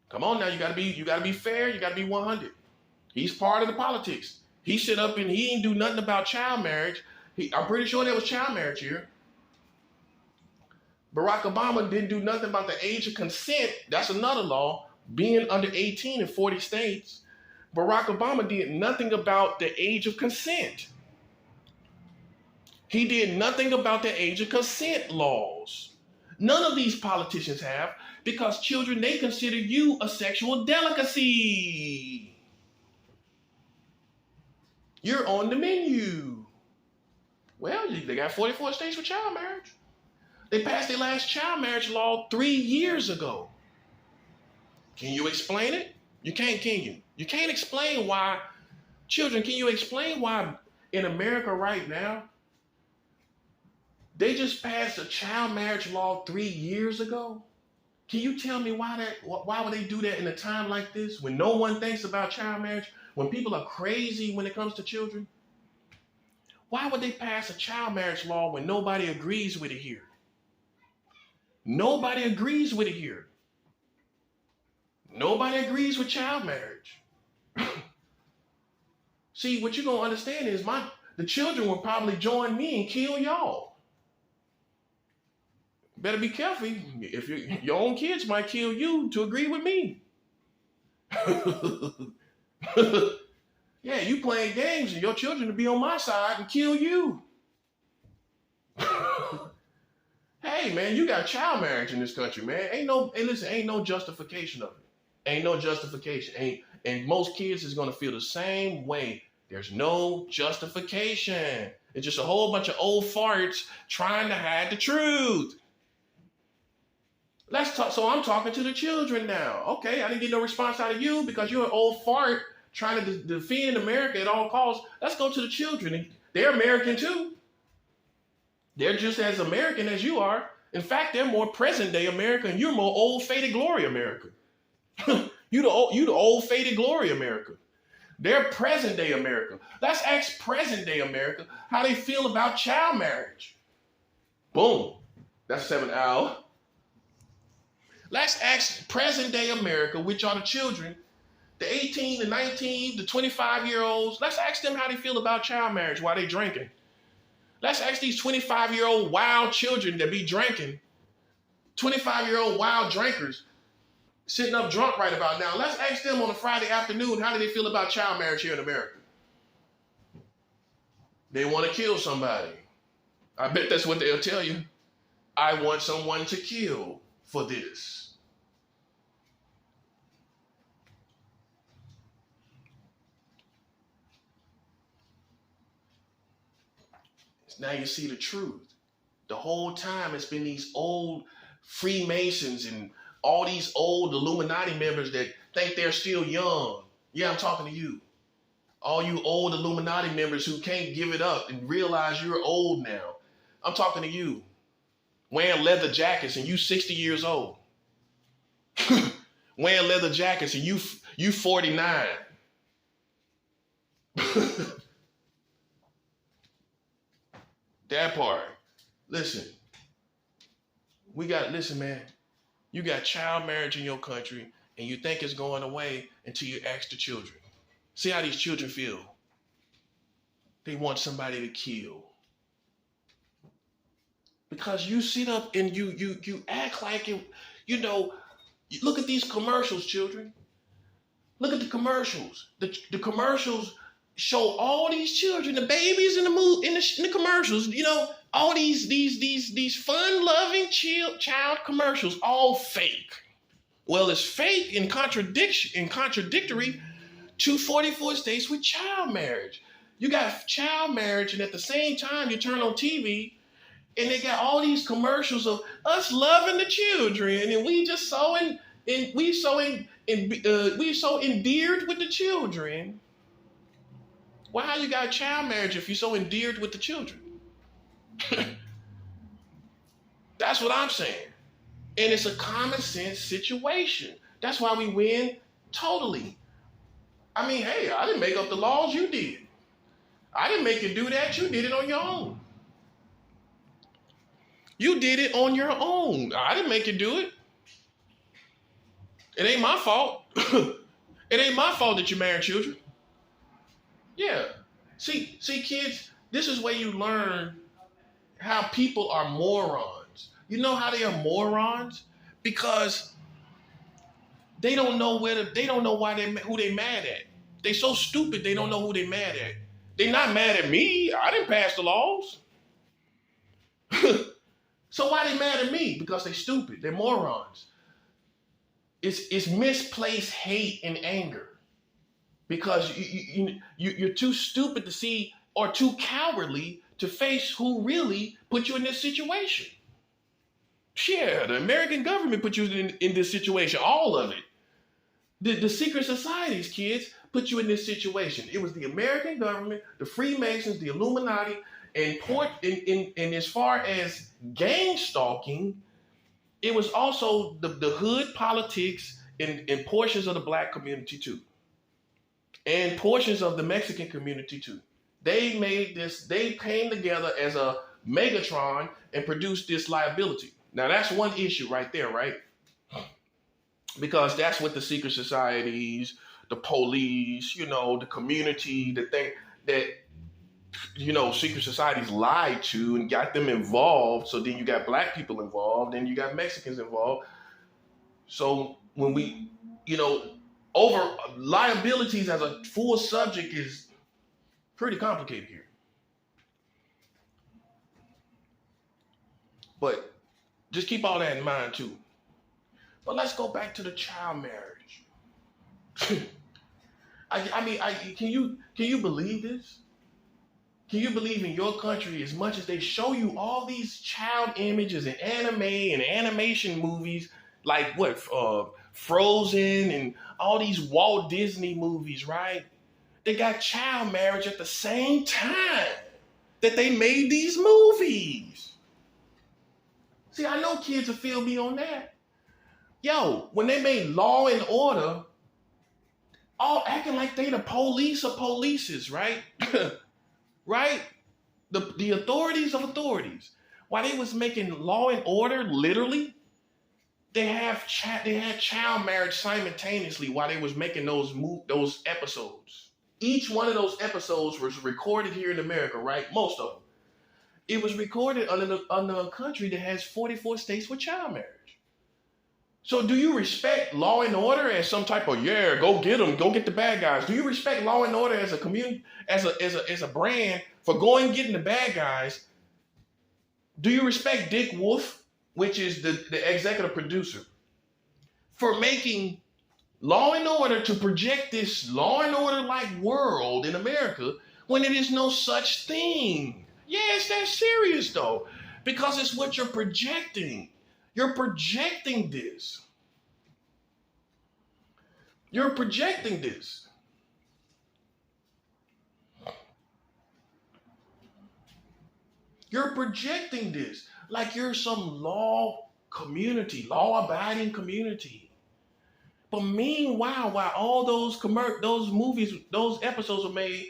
Come on now, you gotta be fair, you gotta be 100. He's part of the politics. He sit up and he ain't do nothing about child marriage. I'm pretty sure there was child marriage here. Barack Obama didn't do nothing about the age of consent. That's another law. Being under 18 in 40 states. Barack Obama did nothing about the age of consent. He did nothing about the age of consent laws. None of these politicians have, because children, they consider you a sexual delicacy. You're on the menu. Well, they got 44 states with child marriage. They passed their last child marriage law 3 years ago. Can you explain it? You can't, can you? You can't explain why. Children, can you explain why in America right now, they just passed a child marriage law 3 years ago? Can you tell me why would they do that in a time like this, when no one thinks about child marriage, when people are crazy when it comes to children? Why would they pass a child marriage law when nobody agrees with it here? Nobody agrees with it here. Nobody agrees with child marriage. See, what you're going to understand is the children will probably join me and kill y'all. Better be careful. If your own kids might kill you to agree with me. Yeah, you playing games and your children will be on my side and kill you. Hey man, you got child marriage in this country, man. Ain't no justification of it. Ain't no justification. And most kids is gonna feel the same way. There's no justification. It's just a whole bunch of old farts trying to hide the truth. Let's talk. So I'm talking to the children now. Okay, I didn't get no response out of you because you're an old fart trying to defend America at all costs. Let's go to the children. They're American too. They're just as American as you are. In fact, they're more present day America, and you're more old faded glory America. you the old faded glory America. They're present day America. Let's ask present day America how they feel about child marriage. Boom. That's 7 hours. Let's ask present day America, which are the children, the 18, the 19, the 25-year-olds. Let's ask them how they feel about child marriage while they drinking. Let's ask these 25-year-old wild children that be drinking, 25-year-old wild drinkers, sitting up drunk right about now. Let's ask them on a Friday afternoon, how do they feel about child marriage here in America? They want to kill somebody. I bet that's what they'll tell you. I want someone to kill for this. Now you see the truth. The whole time it's been these old Freemasons and all these old Illuminati members that think they're still young. Yeah, I'm talking to you. All you old Illuminati members who can't give it up and realize you're old now. I'm talking to you. Wearing leather jackets and you 60 years old. Wearing leather jackets and you 49. That part. Listen, listen, man. You got child marriage in your country and you think it's going away until you ask the children. See how these children feel. They want somebody to kill. Because you sit up and you act like it, look at these commercials, children. Look at the commercials. The commercials show all these children, the babies in the commercials, all these fun-loving child commercials, all fake. Well, it's fake and contradictory to 44 states with child marriage. You got child marriage, and at the same time, you turn on TV, and they got all these commercials of us loving the children, and we just so endeared with the children. Why you got child marriage if you're so endeared with the children? That's what I'm saying. And it's a common sense situation. That's why we win totally. I mean, hey, I didn't make up the laws, you did. I didn't make you do that, you did it on your own. You did it on your own. I didn't make you do it. It ain't my fault. It ain't my fault that you married children. Yeah. See, kids, this is where you learn how people are morons. You know how they are morons? Because they don't know who they mad at. They so stupid they don't know who they mad at. They're not mad at me. I didn't pass the laws. So why they mad at me? Because they stupid. They're morons. It's misplaced hate and anger. Because you're too stupid to see or too cowardly to face who really put you in this situation. Yeah, the American government put you in this situation, all of it. The secret societies, kids, put you in this situation. It was the American government, the Freemasons, the Illuminati, and as far as gang stalking, it was also the hood politics in portions of the black community too. And portions of the Mexican community too. They came together as a Megatron and produced this liability. Now that's one issue right there, right? Because that's what the secret societies, the police, the community, the thing that, secret societies lied to and got them involved. So then you got black people involved and you got Mexicans involved. So when we, over liabilities as a full subject is pretty complicated here. But just keep all that in mind too. But let's go back to the child marriage. Can you believe this? Can you believe in your country, as much as they show you all these child images in anime and animation movies, like what, Frozen and all these Walt Disney movies, right? They got child marriage at the same time that they made these movies. See, I know kids will feel me on that. Yo, when they made Law and Order, all acting like they the police or polices, right? Right? The authorities of authorities. While they was making Law and Order, literally, they had child marriage simultaneously while they was making those episodes. Each one of those episodes was recorded here in America, right? Most of them. It was recorded under a country that has 44 states with child marriage. So do you respect Law and Order as some type of, yeah, go get them, go get the bad guys? Do you respect Law and Order as a community, as a brand for going and getting the bad guys? Do you respect Dick Wolf, which is the executive producer, for making Law and Order to project this Law and Order-like world in America when it is no such thing? Yeah, it's that serious though, because it's what you're projecting. You're projecting this. You're projecting this. You're projecting this like you're some law-abiding community. But meanwhile, while all those movies, those episodes are made,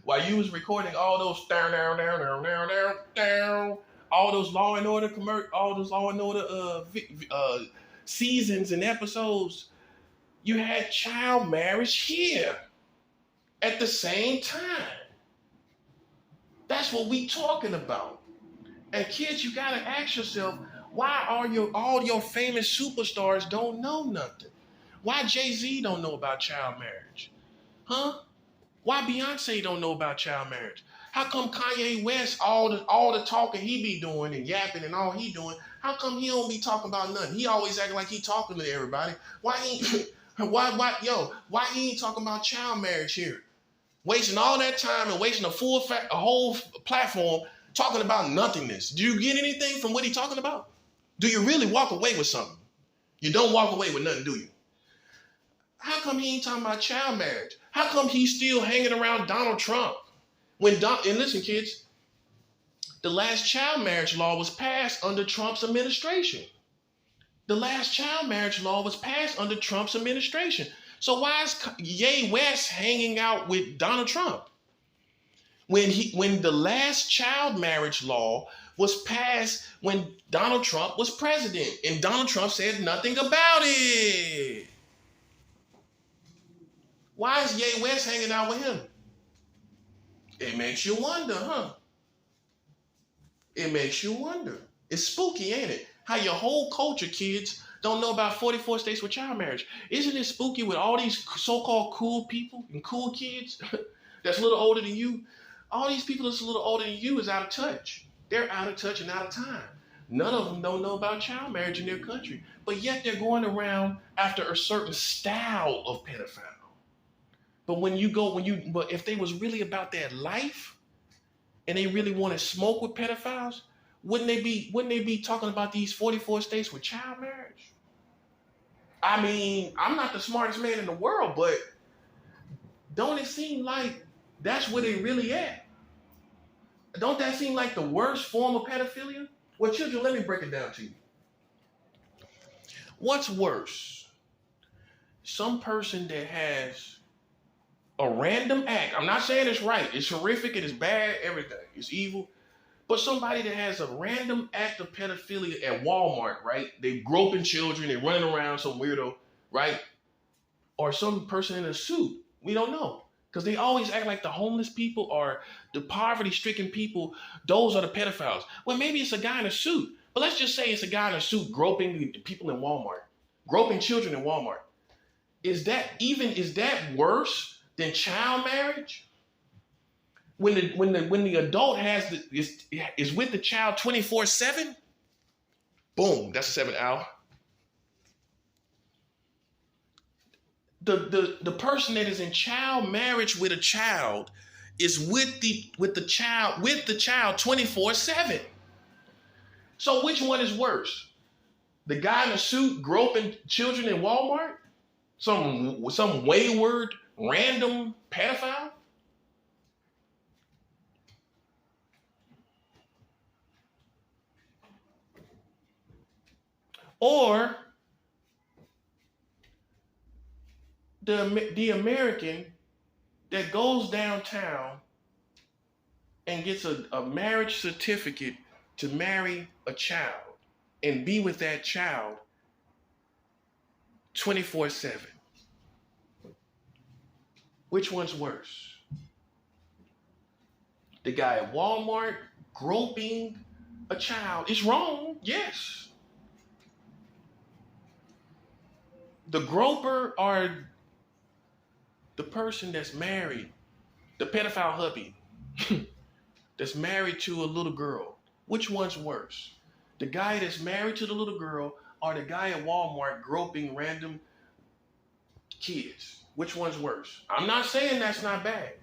while you was recording all those all those Law and Order all those Law and Order seasons and episodes, you had child marriage here at the same time. That's what we talking about. And kids, you gotta ask yourself, why are all your famous superstars don't know nothing? Why Jay-Z don't know about child marriage? Huh? Why Beyonce don't know about child marriage? How come Kanye West, all the talking he be doing and yapping and all he doing, how come he don't be talking about nothing? He always acting like he talking to everybody. Why he ain't talking about child marriage here? Wasting all that time and wasting a whole platform talking about nothingness. Do you get anything from what he talking about? Do you really walk away with something? You don't walk away with nothing, do you? How come he ain't talking about child marriage? How come he's still hanging around Donald Trump? And listen, kids, the last child marriage law was passed under Trump's administration. The last child marriage law was passed under Trump's administration. So why is Ye West hanging out with Donald Trump? When the last child marriage law was passed when Donald Trump was president, and Donald Trump said nothing about it. Why is Ye West hanging out with him? It makes you wonder, huh? It makes you wonder. It's spooky, ain't it? How your whole culture, kids, don't know about 44 states with child marriage. Isn't it spooky with all these so-called cool people and cool kids that's a little older than you? All these people that's a little older than you is out of touch. They're out of touch and out of time. None of them don't know about child marriage in their country, but yet they're going around after a certain style of pedophile. But if they was really about their life and they really want to smoke with pedophiles, wouldn't they be talking about these 44 states with child marriage? I mean, I'm not the smartest man in the world, but don't it seem like that's where they really at? Don't that seem like the worst form of pedophilia? Well, children, let me break it down to you. What's worse? Some person that has a random act. I'm not saying it's right. It's horrific. It is bad. Everything. It's evil. But somebody that has a random act of pedophilia at Walmart, right? They groping children. They're running around some weirdo, right? Or some person in a suit. We don't know. Because they always act like the homeless people or the poverty-stricken people, those are the pedophiles. Well, maybe it's a guy in a suit. But let's just say it's a guy in a suit groping people in Walmart, groping children in Walmart. Is that worse than child marriage? When the adult is with the child 24/7, boom, that's a 7 hour. The person that is in child marriage with a child is with the child 24/7. So which one is worse? The guy in a suit groping children in Walmart? Some wayward, random pedophile? Or the American that goes downtown and gets a marriage certificate to marry a child and be with that child 24/7. Which one's worse? The guy at Walmart groping a child is wrong, yes. The groper or the person that's married, the pedophile hubby that's married to a little girl, which one's worse? The guy that's married to the little girl or the guy at Walmart groping random kids? Which one's worse? I'm not saying that's not bad.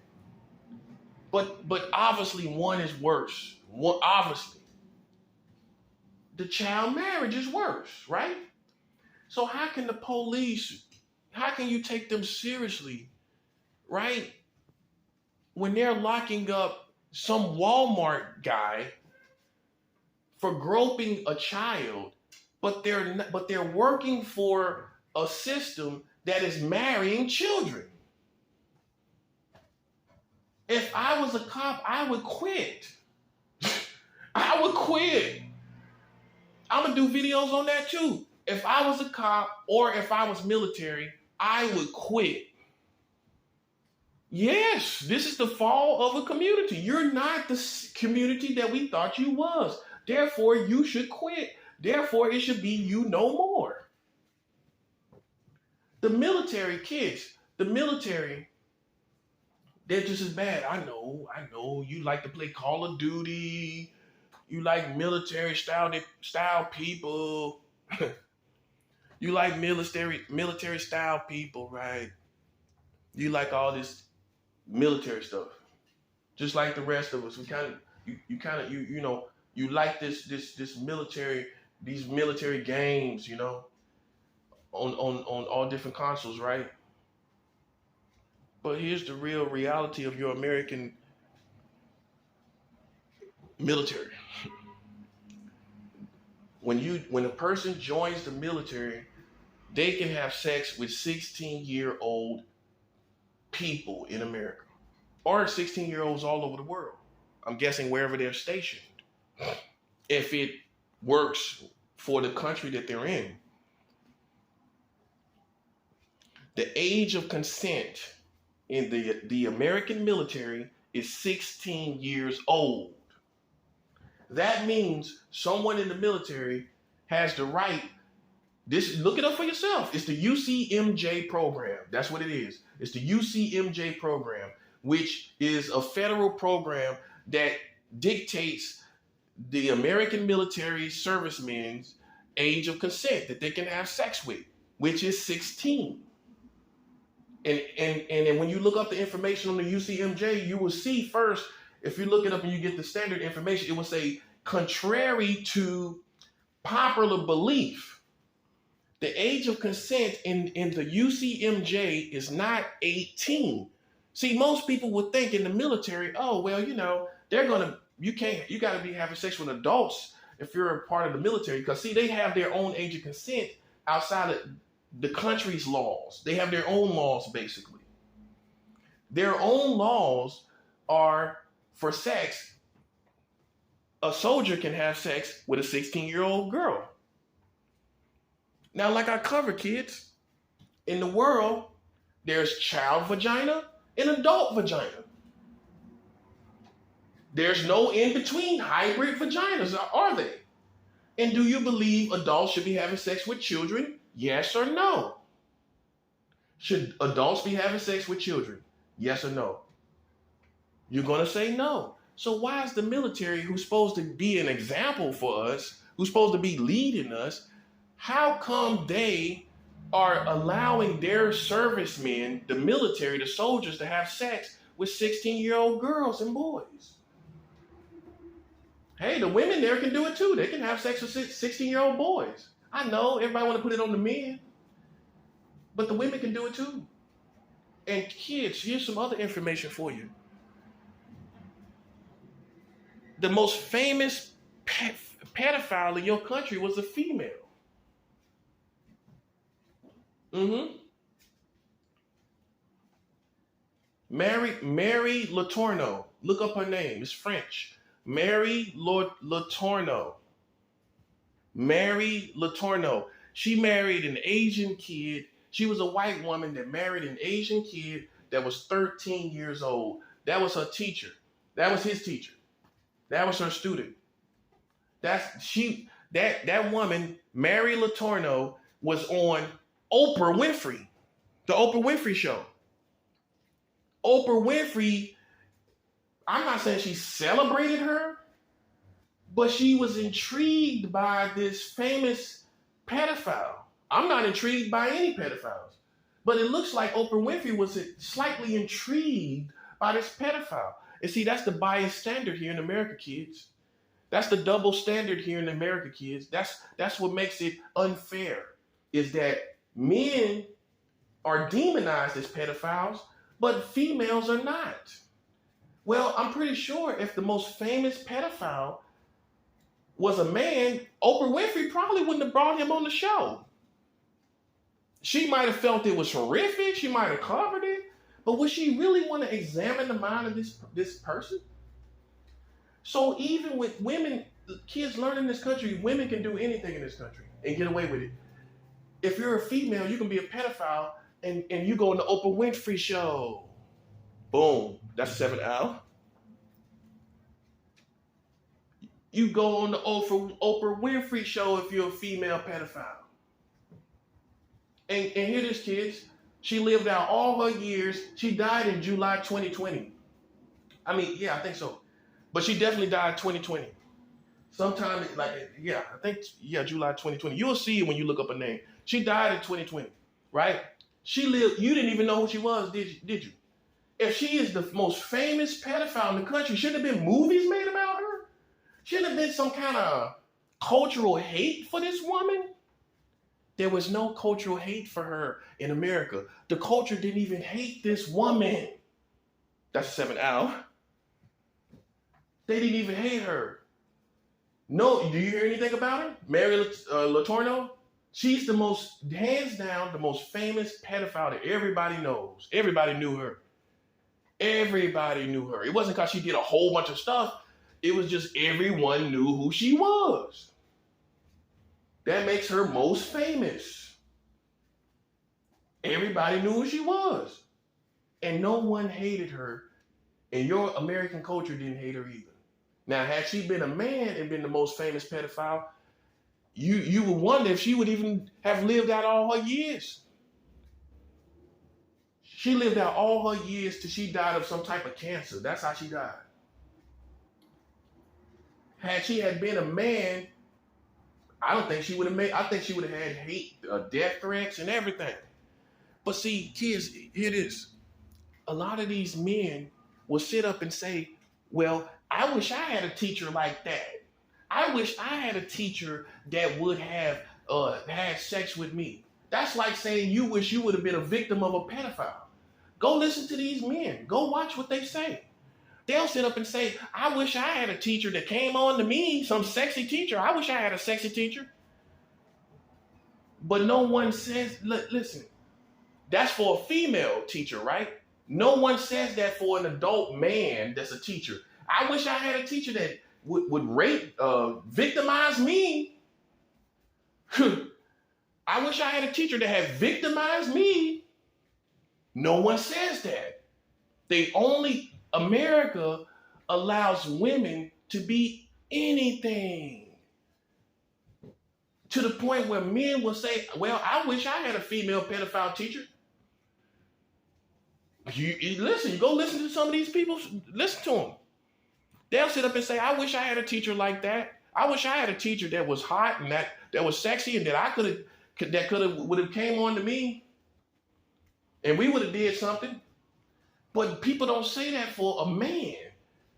But obviously one is worse. Obviously. The child marriage is worse, right? So how can you take them seriously, right? When they're locking up some Walmart guy for groping a child, but they're working for a system that is marrying children. If I was a cop, I would quit. I would quit. I'm gonna do videos on that too. If I was a cop or if I was military, I would quit. Yes, this is the fall of a community. You're not the community that we thought you was. Therefore, you should quit. Therefore, it should be you no more. The military kids, they're just as bad. I know. You like to play Call of Duty. You like military style people. You like military style people, right? You like all this military stuff. Just like the rest of us. You like this military, these military games, on all different consoles, right? But here's the real reality of your American military. When a person joins the military, they can have sex with 16-year-old people in America, or 16-year-olds all over the world. I'm guessing wherever they're stationed, if it works for the country that they're in. The age of consent in the American military is 16 years old. That means someone in the military has the right. Look it up for yourself. It's the UCMJ program. That's what it is. It's the UCMJ program, which is a federal program that dictates the American military servicemen's age of consent that they can have sex with, which is 16. And when you look up the information on the UCMJ, you will see first, if you look it up and you get the standard information, it will say, contrary to popular belief, the age of consent in the UCMJ is not 18. See, most people would think in the military, oh, well, you got to be having sex with adults if you're a part of the military. Because, see, they have their own age of consent outside of the country's laws. They have their own laws, basically. Their own laws are for sex. A soldier can have sex with a 16-year-old girl. Now, like I covered, kids, in the world, there's child vagina and adult vagina. There's no in-between hybrid vaginas, are they? And do you believe adults should be having sex with children? Yes or no? Should adults be having sex with children? Yes or no? You're going to say no. So why is the military, who's supposed to be an example for us, who's supposed to be leading us, how come they are allowing their servicemen, the military, the soldiers, to have sex with 16-year-old girls and boys? Hey, the women there can do it too. They can have sex with 16-year-old boys. I know everybody want to put it on the men, but the women can do it too. And kids, here's some other information for you. The most famous pedophile in your country was a female. Mary Letourneau. Look up her name. It's French. Mary Letourneau. Mary Letourneau. She married an Asian kid. She was a white woman that married an Asian kid that was 13 years old. That was her teacher. That was his teacher. That was her student. That woman, Mary Letourneau, was on Oprah Winfrey, the Oprah Winfrey show. Oprah Winfrey, I'm not saying she celebrated her, but she was intrigued by this famous pedophile. I'm not intrigued by any pedophiles, but it looks like Oprah Winfrey was slightly intrigued by this pedophile. And see, that's the biased standard here in America, kids. That's the double standard here in America, kids. That's what makes it unfair, is that men are demonized as pedophiles, but females are not. Well, I'm pretty sure if the most famous pedophile was a man, Oprah Winfrey probably wouldn't have brought him on the show. She might have felt it was horrific. She might have covered it. But would she really want to examine the mind of this person? So even with women, kids learn in this country, women can do anything in this country and get away with it. If you're a female, you can be a pedophile and you go on the Oprah Winfrey show. Boom. That's 7 hour. You go on the Oprah Winfrey show if you're a female pedophile. And hear this, kids. She lived out all her years. She died in July 2020. I mean, yeah, I think so. But she definitely died 2020. Sometime, July 2020. You'll see it when you look up her name. She died in 2020, right? She lived, you didn't even know who she was, did you? If she is the most famous pedophile in the country, shouldn't have been movies made about her? Shouldn't have been some kind of cultural hate for this woman? There was no cultural hate for her in America. The culture didn't even hate this woman. That's 7 hour. They didn't even hate her. No, do you hear anything about her? Mary Letourneau? She's the most, hands down, the most famous pedophile that everybody knows. Everybody knew her. Everybody knew her. It wasn't because she did a whole bunch of stuff. It was just everyone knew who she was. That makes her most famous. Everybody knew who she was. And no one hated her. And your American culture didn't hate her either. Now, had she been a man and been the most famous pedophile, you would wonder if she would even have lived out all her years. She lived out all her years till she died of some type of cancer. That's how she died. Had she had been a man, I don't think she would have I think she would have had hate, death threats and everything. But see, kids, hear this. A lot of these men will sit up and say, well, I wish I had a teacher like that. I wish I had a teacher that would have had sex with me. That's like saying you wish you would have been a victim of a pedophile. Go listen to these men. Go watch what they say. They'll sit up and say, I wish I had a teacher that came on to me, some sexy teacher. I wish I had a sexy teacher. But no one says, listen, that's for a female teacher, right? No one says that for an adult man that's a teacher. I wish I had a teacher that would rape, victimize me. I wish I had a teacher that had victimized me. No one says that. America allows women to be anything. To the point where men will say, well, I wish I had a female pedophile teacher. You listen, you go listen to some of these people, listen to them. They'll sit up and say, I wish I had a teacher like that. I wish I had a teacher that was hot and that was sexy and that would have came on to me and we would have did something. But people don't say that for a man.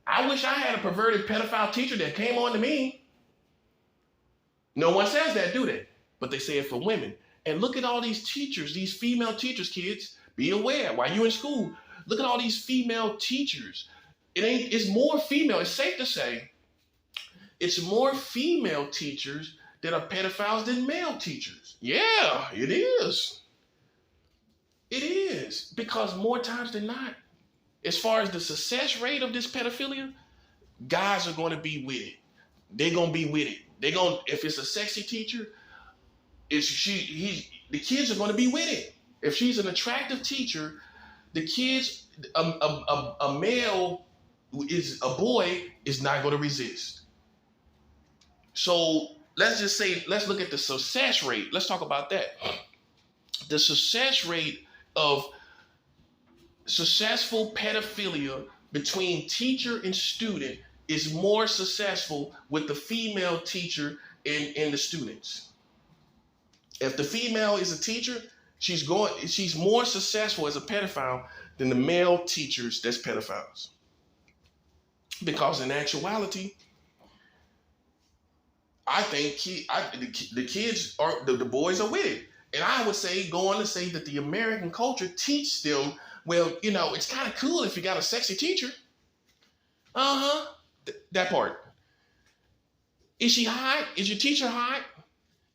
I wish I had a perverted pedophile teacher that came on to me. No one says that, do they? But they say it for women. And look at all these teachers, these female teachers, kids. Be aware while you're in school. Look at all these female teachers. It's more female. It's safe to say it's more female teachers that are pedophiles than male teachers. Yeah, it is. It is. Because more times than not, as far as the success rate of this pedophilia, guys are going to be with it. They're going to be with it. If it's a sexy teacher, the kids are going to be with it. If she's an attractive teacher, the kids, a male who is a boy is not going to resist. So let's look at the success rate. Let's talk about that. The success rate of successful pedophilia between teacher and student is more successful with the female teacher and the students. If the female is a teacher, she's more successful as a pedophile than the male teachers that's pedophiles. Because in actuality, I think the kids are, the boys are with it. And I would go on to say that the American culture teaches them, well, it's kind of cool if you got a sexy teacher. That part. Is she hot? Is your teacher hot?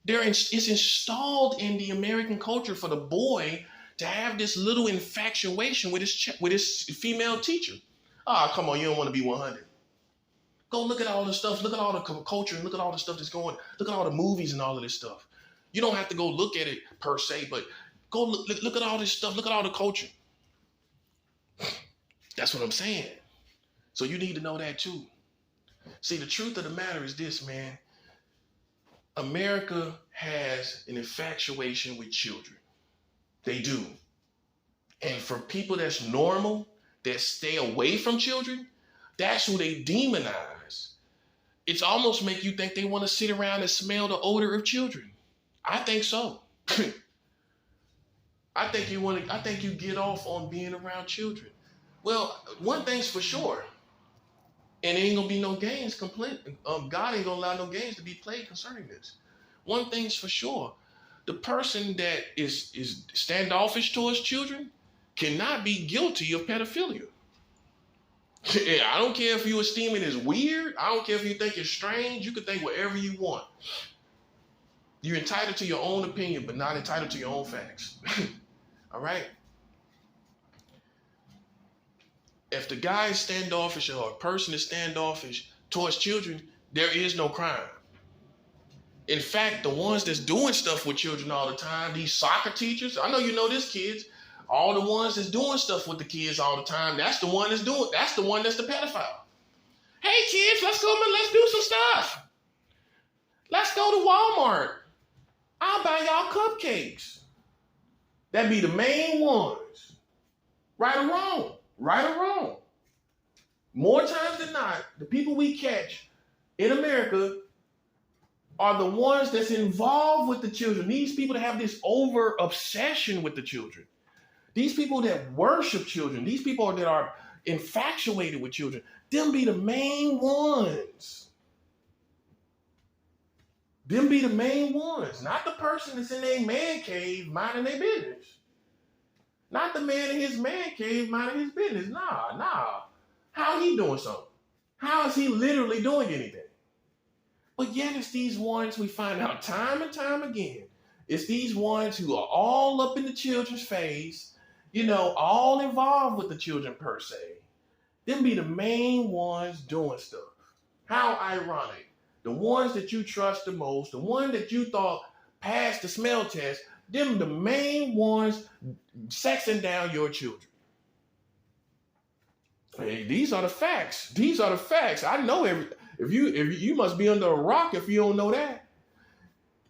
It's installed in the American culture for the boy to have this little infatuation with his female teacher. Come on, you don't want to be 100. Go look at all the stuff. Look at all the culture and look at all the stuff that's going. Look at all the movies and all of this stuff. You don't have to go look at it per se, but go look at all this stuff. Look at all the culture. That's what I'm saying. So you need to know that too. See, the truth of the matter is this, man. America has an infatuation with children. They do. And for people that's normal, that stay away from children, that's who they demonize. It's almost make you think they want to sit around and smell the odor of children. I think so. I think you get off on being around children. Well, one thing's for sure. And there ain't gonna be no games God ain't gonna allow no games to be played concerning this. One thing's for sure. The person that is standoffish towards children cannot be guilty of pedophilia. Yeah, I don't care if you esteem it as weird. I don't care if you think it's strange. You can think whatever you want. You're entitled to your own opinion, but not entitled to your own facts. All right? If the guy is standoffish or a person is standoffish towards children, there is no crime. In fact, the ones that's doing stuff with children all the time, these soccer teachers, I know you know this, kids, all the ones that's doing stuff with the kids all the time, that's the one that's the pedophile. Hey kids, let's do some stuff. Let's go to Walmart. I'll buy y'all cupcakes. That'd be the main ones. Right or wrong. Right or wrong. More times than not, the people we catch in America are the ones that's involved with the children. These people that have this over obsession with the children. These people that worship children. These people that are infatuated with children. Them be the main ones. Them be the main ones. Not the person that's in their man cave minding their business. Not the man in his man cave minding his business. Nah. How he doing something? How is he literally doing anything? But yet it's these ones we find out time and time again. It's these ones who are all up in the children's face, all involved with the children per se. Them be the main ones doing stuff. How ironic. The ones that you trust the most, the one that you thought passed the smell test, them the main ones sexing down your children. Hey, these are the facts. These are the facts. I know everything. If you must be under a rock if you don't know that.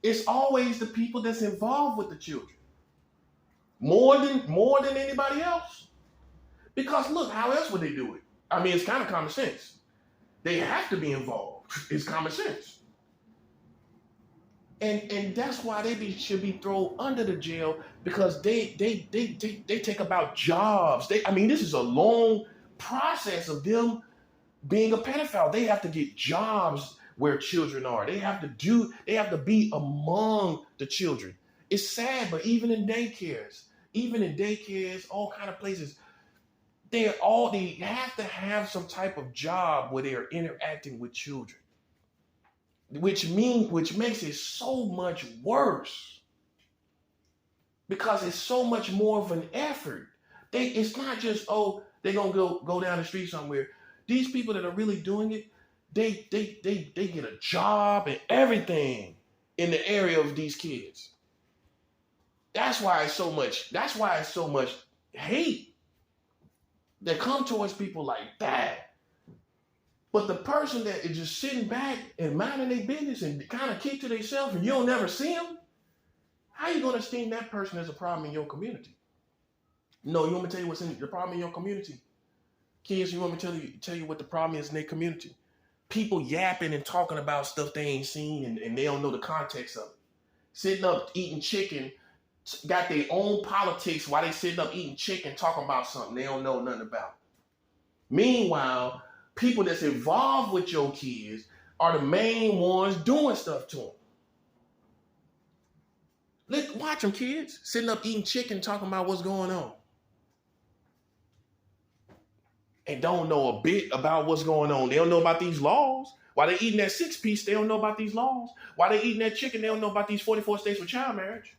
It's always the people that's involved with the children. More than anybody else. Because look, how else would they do it? I mean, it's kind of common sense. They have to be involved. It's common sense. And that's why should be thrown under the jail, because they take about jobs. This is a long process of them being a pedophile. They have to get jobs where children are. They have to be among the children. It's sad, but even in daycares, all kind of places, they have to have some type of job where they are interacting with children. Which makes it so much worse, because it's so much more of an effort. It's not just, they're gonna go down the street somewhere. These people that are really doing it, they get a job and everything in the area of these kids. That's why it's so much hate that come towards people like that. But the person that is just sitting back and minding their business and kind of keep to themselves and you'll never see them, how are you going to esteem that person as a problem in your community? No, you want me to tell you what's the problem in your community? Kids, you want me to tell you what the problem is in their community? People yapping and talking about stuff they ain't seen and they don't know the context of it. Sitting up eating chicken, got their own politics while they sitting up eating chicken talking about something they don't know nothing about. Meanwhile, people that's involved with your kids are the main ones doing stuff to them. Watch them, kids, sitting up eating chicken, talking about what's going on. And don't know a bit about what's going on. They don't know about these laws. While they eating that 6-piece, they don't know about these laws. While they eating that chicken, they don't know about these 44 states with child marriage.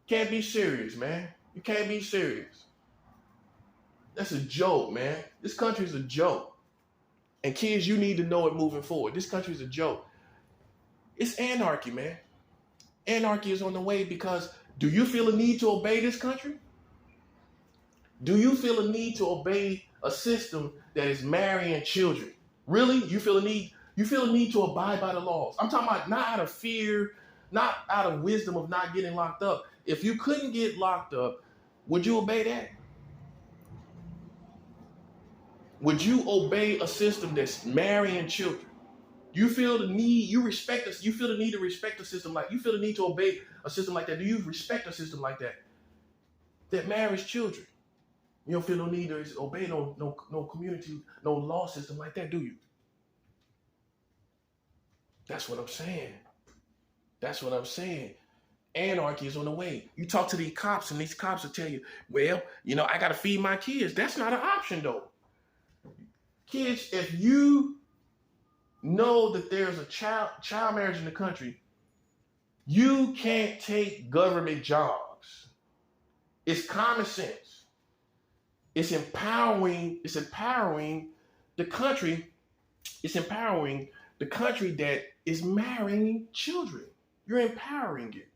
Can't be serious, man. You can't be serious. That's a joke, man. This country is a joke. And kids, you need to know it moving forward. This country is a joke. It's anarchy, man. Anarchy is on the way, because do you feel a need to obey this country? Do you feel a need to obey a system that is marrying children? Really? You feel a need to abide by the laws? I'm talking about not out of fear, not out of wisdom of not getting locked up. If you couldn't get locked up, would you obey that? Would you obey a system that's marrying children? You feel the need, you feel the need to respect a system you feel the need to obey a system like that. Do you respect a system like that marries children? You don't feel no need to obey no community, no law system like that, do you? That's what I'm saying. Anarchy is on the way. You talk to these cops and these cops will tell you, well, I got to feed my kids. That's not an option though. Kids, if you know that there's a child marriage in the country, you can't take government jobs. It's common sense. It's empowering the country. It's empowering the country that is marrying children. You're empowering it.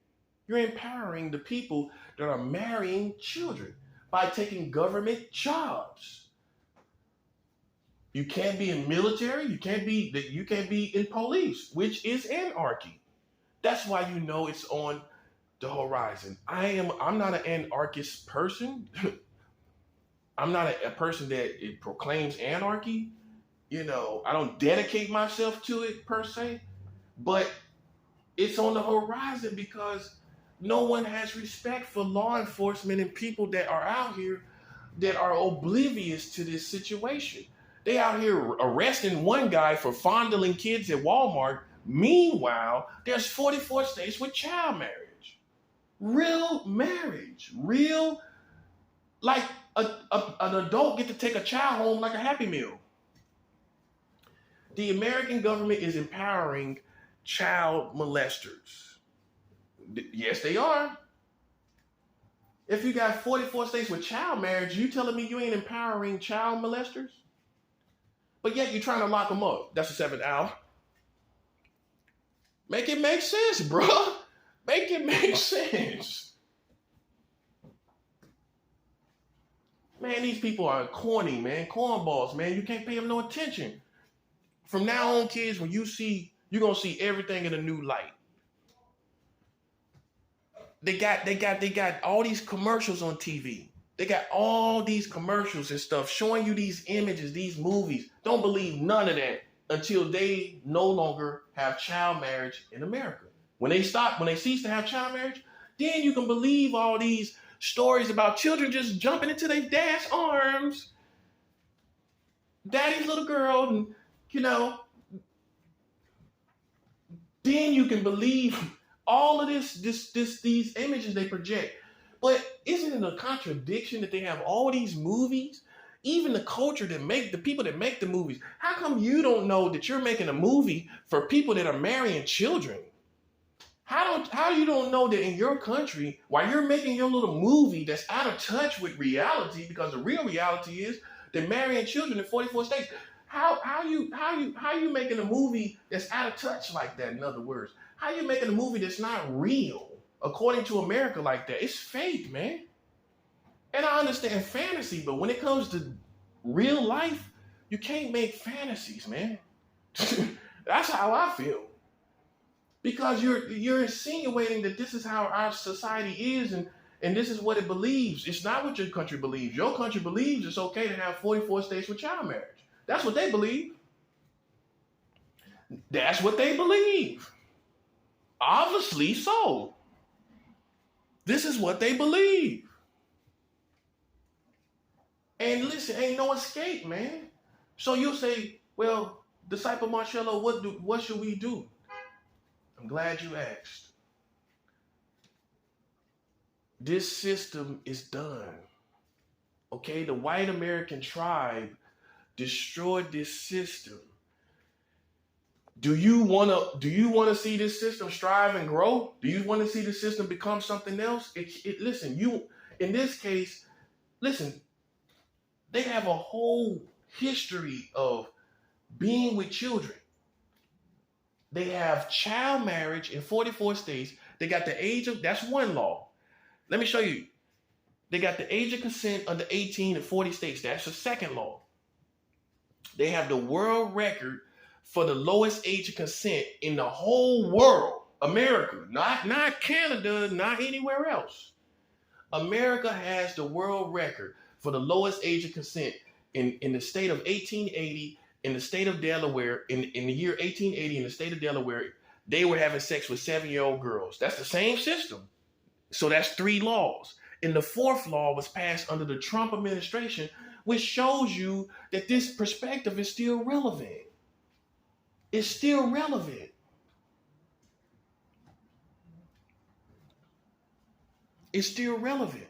You're empowering the people that are marrying children by taking government jobs. You can't be in military. You can't be in police, which is anarchy. That's why it's on the horizon. I'm not an anarchist person. I'm not a person that proclaims anarchy. I don't dedicate myself to it per se, but it's on the horizon because no one has respect for law enforcement and people that are out here that are oblivious to this situation. They out here arresting one guy for fondling kids at Walmart. Meanwhile, there's 44 states with child marriage. Real marriage. Real, like an adult get to take a child home like a Happy Meal. The American government is empowering child molesters. Yes, they are. If you got 44 states with child marriage, you telling me you ain't empowering child molesters? But yet you're trying to lock them up. That's the 7th hour. Make it make sense, bro. Make it make sense. Man, these people are corny, man. Cornballs, man. You can't pay them no attention. From now on, kids, when you see You're gonna see everything in a new light. They got all these commercials on TV. They got all these commercials and stuff showing you these images, these movies. Don't believe none of that until they no longer have child marriage in America. When they cease to have child marriage, then you can believe all these stories about children just jumping into their dad's arms, daddy's little girl, and then you can believe all of these images they project. But isn't it a contradiction that they have all these movies? Even the culture the people that make the movies. How come you don't know that you're making a movie for people that are marrying children? How you don't know that in your country, while you're making your little movie that's out of touch with reality, because the real reality is they're marrying children in 44 states. How you making a movie that's out of touch like that? In other words, how you making a movie that's not real according to America like that? It's fake, man. And I understand fantasy, but when it comes to real life, you can't make fantasies, man. That's how I feel. Because you're insinuating that this is how our society is and this is what it believes. It's not what your country believes. Your country believes it's okay to have 44 states with child marriage. That's what they believe. That's what they believe. Obviously so. This is what they believe. And listen, ain't no escape, man. So you'll say, well, Disciple Marcello, what should we do? I'm glad you asked. This system is done. Okay, the white American tribe destroyed this system. Do you want to see this system strive and grow? Do you want to see the system become something else? Listen, in this case, listen, they have a whole history of being with children. They have child marriage in 44 states. They got the age of, that's one law. Let me show you. They got the age of consent under 18 in 40 states. That's the second law. They have the world record for the lowest age of consent in the whole world. America, not Canada, not anywhere else. America has the world record for the lowest age of consent in the state of 1880. In the state of Delaware, in the year 1880, in the state of Delaware, they were having sex with 7-year-old girls. That's the same system. So that's 3 laws. And the 4th law was passed under the Trump administration, which shows you that this perspective is still relevant. It's still relevant. It's still relevant.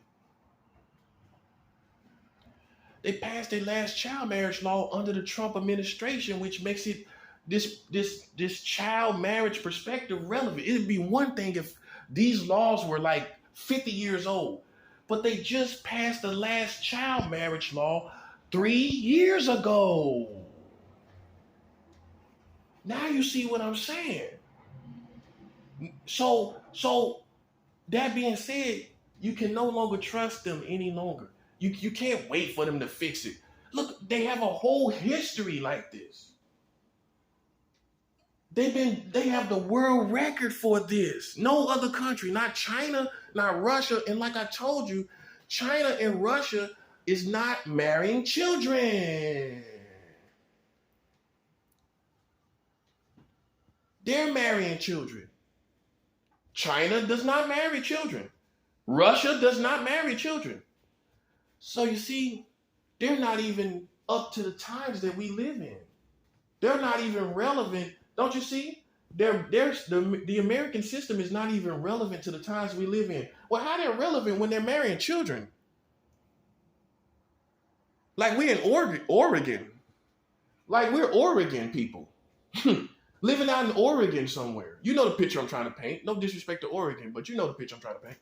They passed their last child marriage law under the Trump administration, which makes it this child marriage perspective relevant. It'd be one thing if these laws were like 50 years old, but they just passed the last child marriage law 3 years ago. Now you see what I'm saying. So that being said, you can no longer trust them any longer. You can't wait for them to fix it. Look, they have a whole history like this. They have the world record for this. No other country, not China, not Russia. And like I told you, China and Russia is not marrying children. They're marrying children. China does not marry children. Russia does not marry children. So you see, they're not even up to the times that we live in. They're not even relevant. Don't you see? The American system is not even relevant to the times we live in. Well, how they're relevant when they're marrying children? Like we're in Oregon. Like we're Oregon people. Living out in Oregon somewhere. You know the picture I'm trying to paint. No disrespect to Oregon, but you know the picture I'm trying to paint.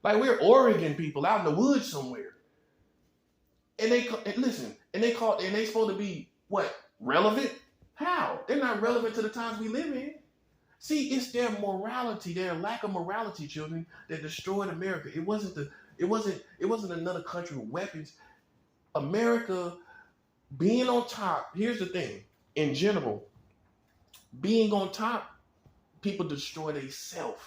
Like we're Oregon people out in the woods somewhere. And they supposed to be what? Relevant? How? They're not relevant to the times we live in. See, it's their morality, their lack of morality, children, that destroyed America. It wasn't another country with weapons. America being on top. Here's the thing. In general, Being on top, people destroy themselves.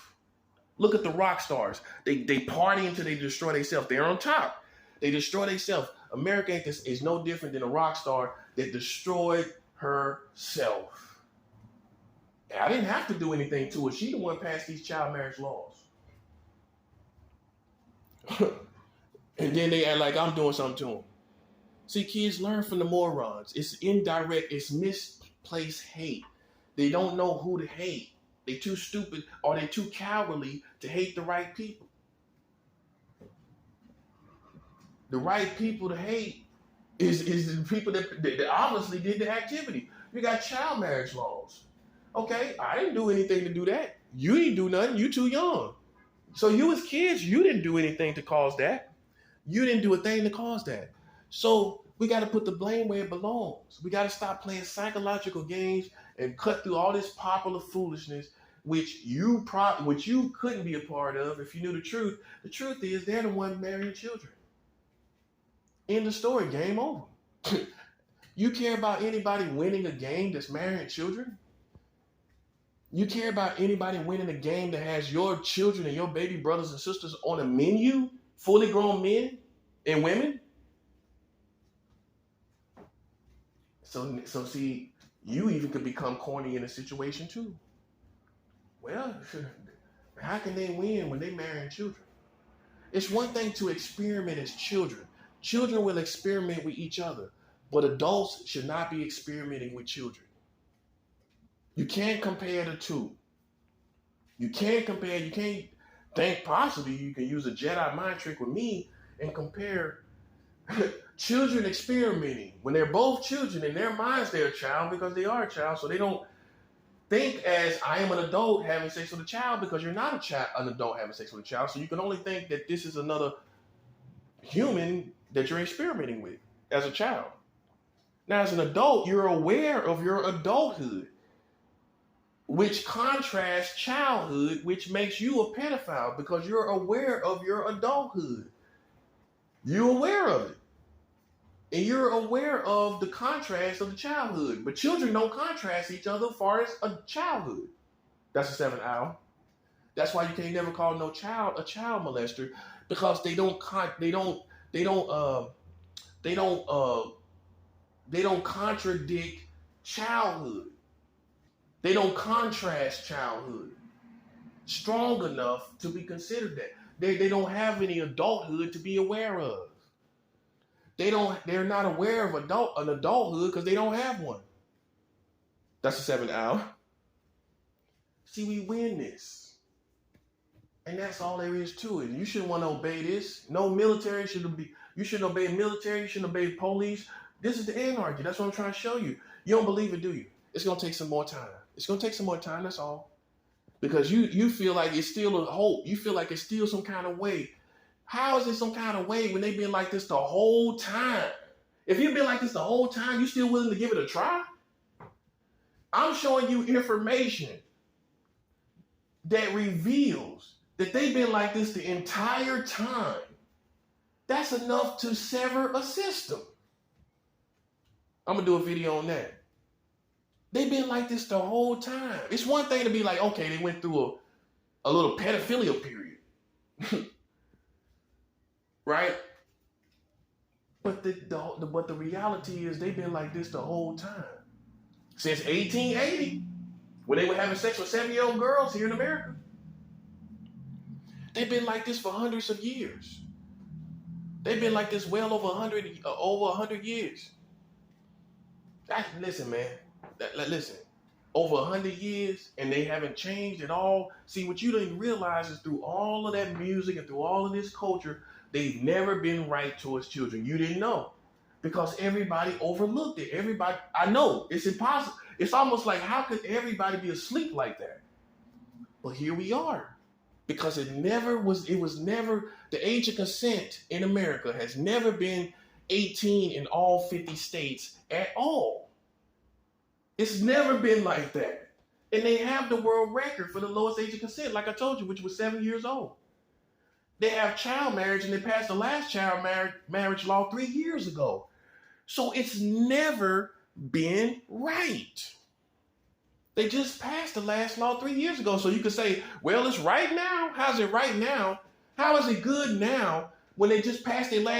Look at the rock stars. They party until they destroy themselves. They're on top. They destroy themselves. America is no different than a rock star that destroyed herself. I didn't have to do anything to her. She the one passed these child marriage laws. And then they act like I'm doing something to them. See, kids learn from the morons. It's indirect. It's misplaced hate. They don't know who to hate. They too stupid or they too cowardly to hate the right people. The right people to hate is the people that obviously did the activity. You got child marriage laws. Okay, I didn't do anything to do that. You didn't do nothing. You too young. So you as kids, you didn't do anything to cause that. You didn't do a thing to cause that. So we got to put the blame where it belongs. We got to stop playing psychological games and cut through all this popular foolishness, which you couldn't be a part of if you knew the truth. The truth is they're the one marrying children. End of story. Game over. You care about anybody winning a game that's marrying children? You care about anybody winning a game that has your children and your baby brothers and sisters on a menu, fully grown men and women? So see, you even could become corny in a situation too. Well, how can they win when they marrying children? It's one thing to experiment as children. Children will experiment with each other, but adults should not be experimenting with children. You can't compare the two. You can't think possibly you can use a Jedi mind trick with me and compare children experimenting when they're both children. In their minds, they're a child because they are a child. So they don't think as I am an adult having sex with a child because you're not an adult having sex with a child. So you can only think that this is another human that you're experimenting with as a child. Now, as an adult, you're aware of your adulthood, which contrasts childhood, which makes you a pedophile because you're aware of your adulthood. You're aware of it. And you're aware of the contrast of the childhood. But children don't contrast each other as far as a childhood. That's a 7 hour. That's why you can't never call no child a child molester, because they don't contradict childhood. They don't contrast childhood strong enough to be considered that. They don't have any adulthood to be aware of. They're not aware of an adulthood because they don't have one. That's a 7 hour. See, we win this. And that's all there is to it. You shouldn't want to obey this. No military you shouldn't obey military, you shouldn't obey police. This is the anarchy. That's what I'm trying to show you. You don't believe it, do you? It's going to take some more time. It's going to take some more time, that's all. Because you feel like it's still a hope. You feel like it's still some kind of way. How is it some kind of way when they've been like this the whole time? If you've been like this the whole time, you still willing to give it a try? I'm showing you information that reveals that they've been like this the entire time. That's enough to sever a system. I'm going to do a video on that. They've been like this the whole time. It's one thing to be like, okay, they went through a little pedophilia period. Right? But the reality is they've been like this the whole time. Since 1880, when they were having sex with 7-year-old girls here in America. They've been like this for hundreds of years. They've been like this well over 100 years. Listen, man. Listen. Over 100 years, and they haven't changed at all. See, what you didn't realize is through all of that music and through all of this culture, they've never been right towards children. You didn't know. Because everybody overlooked it. Everybody, I know, it's impossible. It's almost like, how could everybody be asleep like that? But here we are. Because the age of consent in America has never been 18 in all 50 states at all. It's never been like that. And they have the world record for the lowest age of consent, like I told you, which was 7 years old. They have child marriage, and they passed the last child marriage law 3 years ago. So it's never been right. They just passed the last law 3 years ago. So you could say, well, it's right now. How's it right now? How is it good now when they just passed their last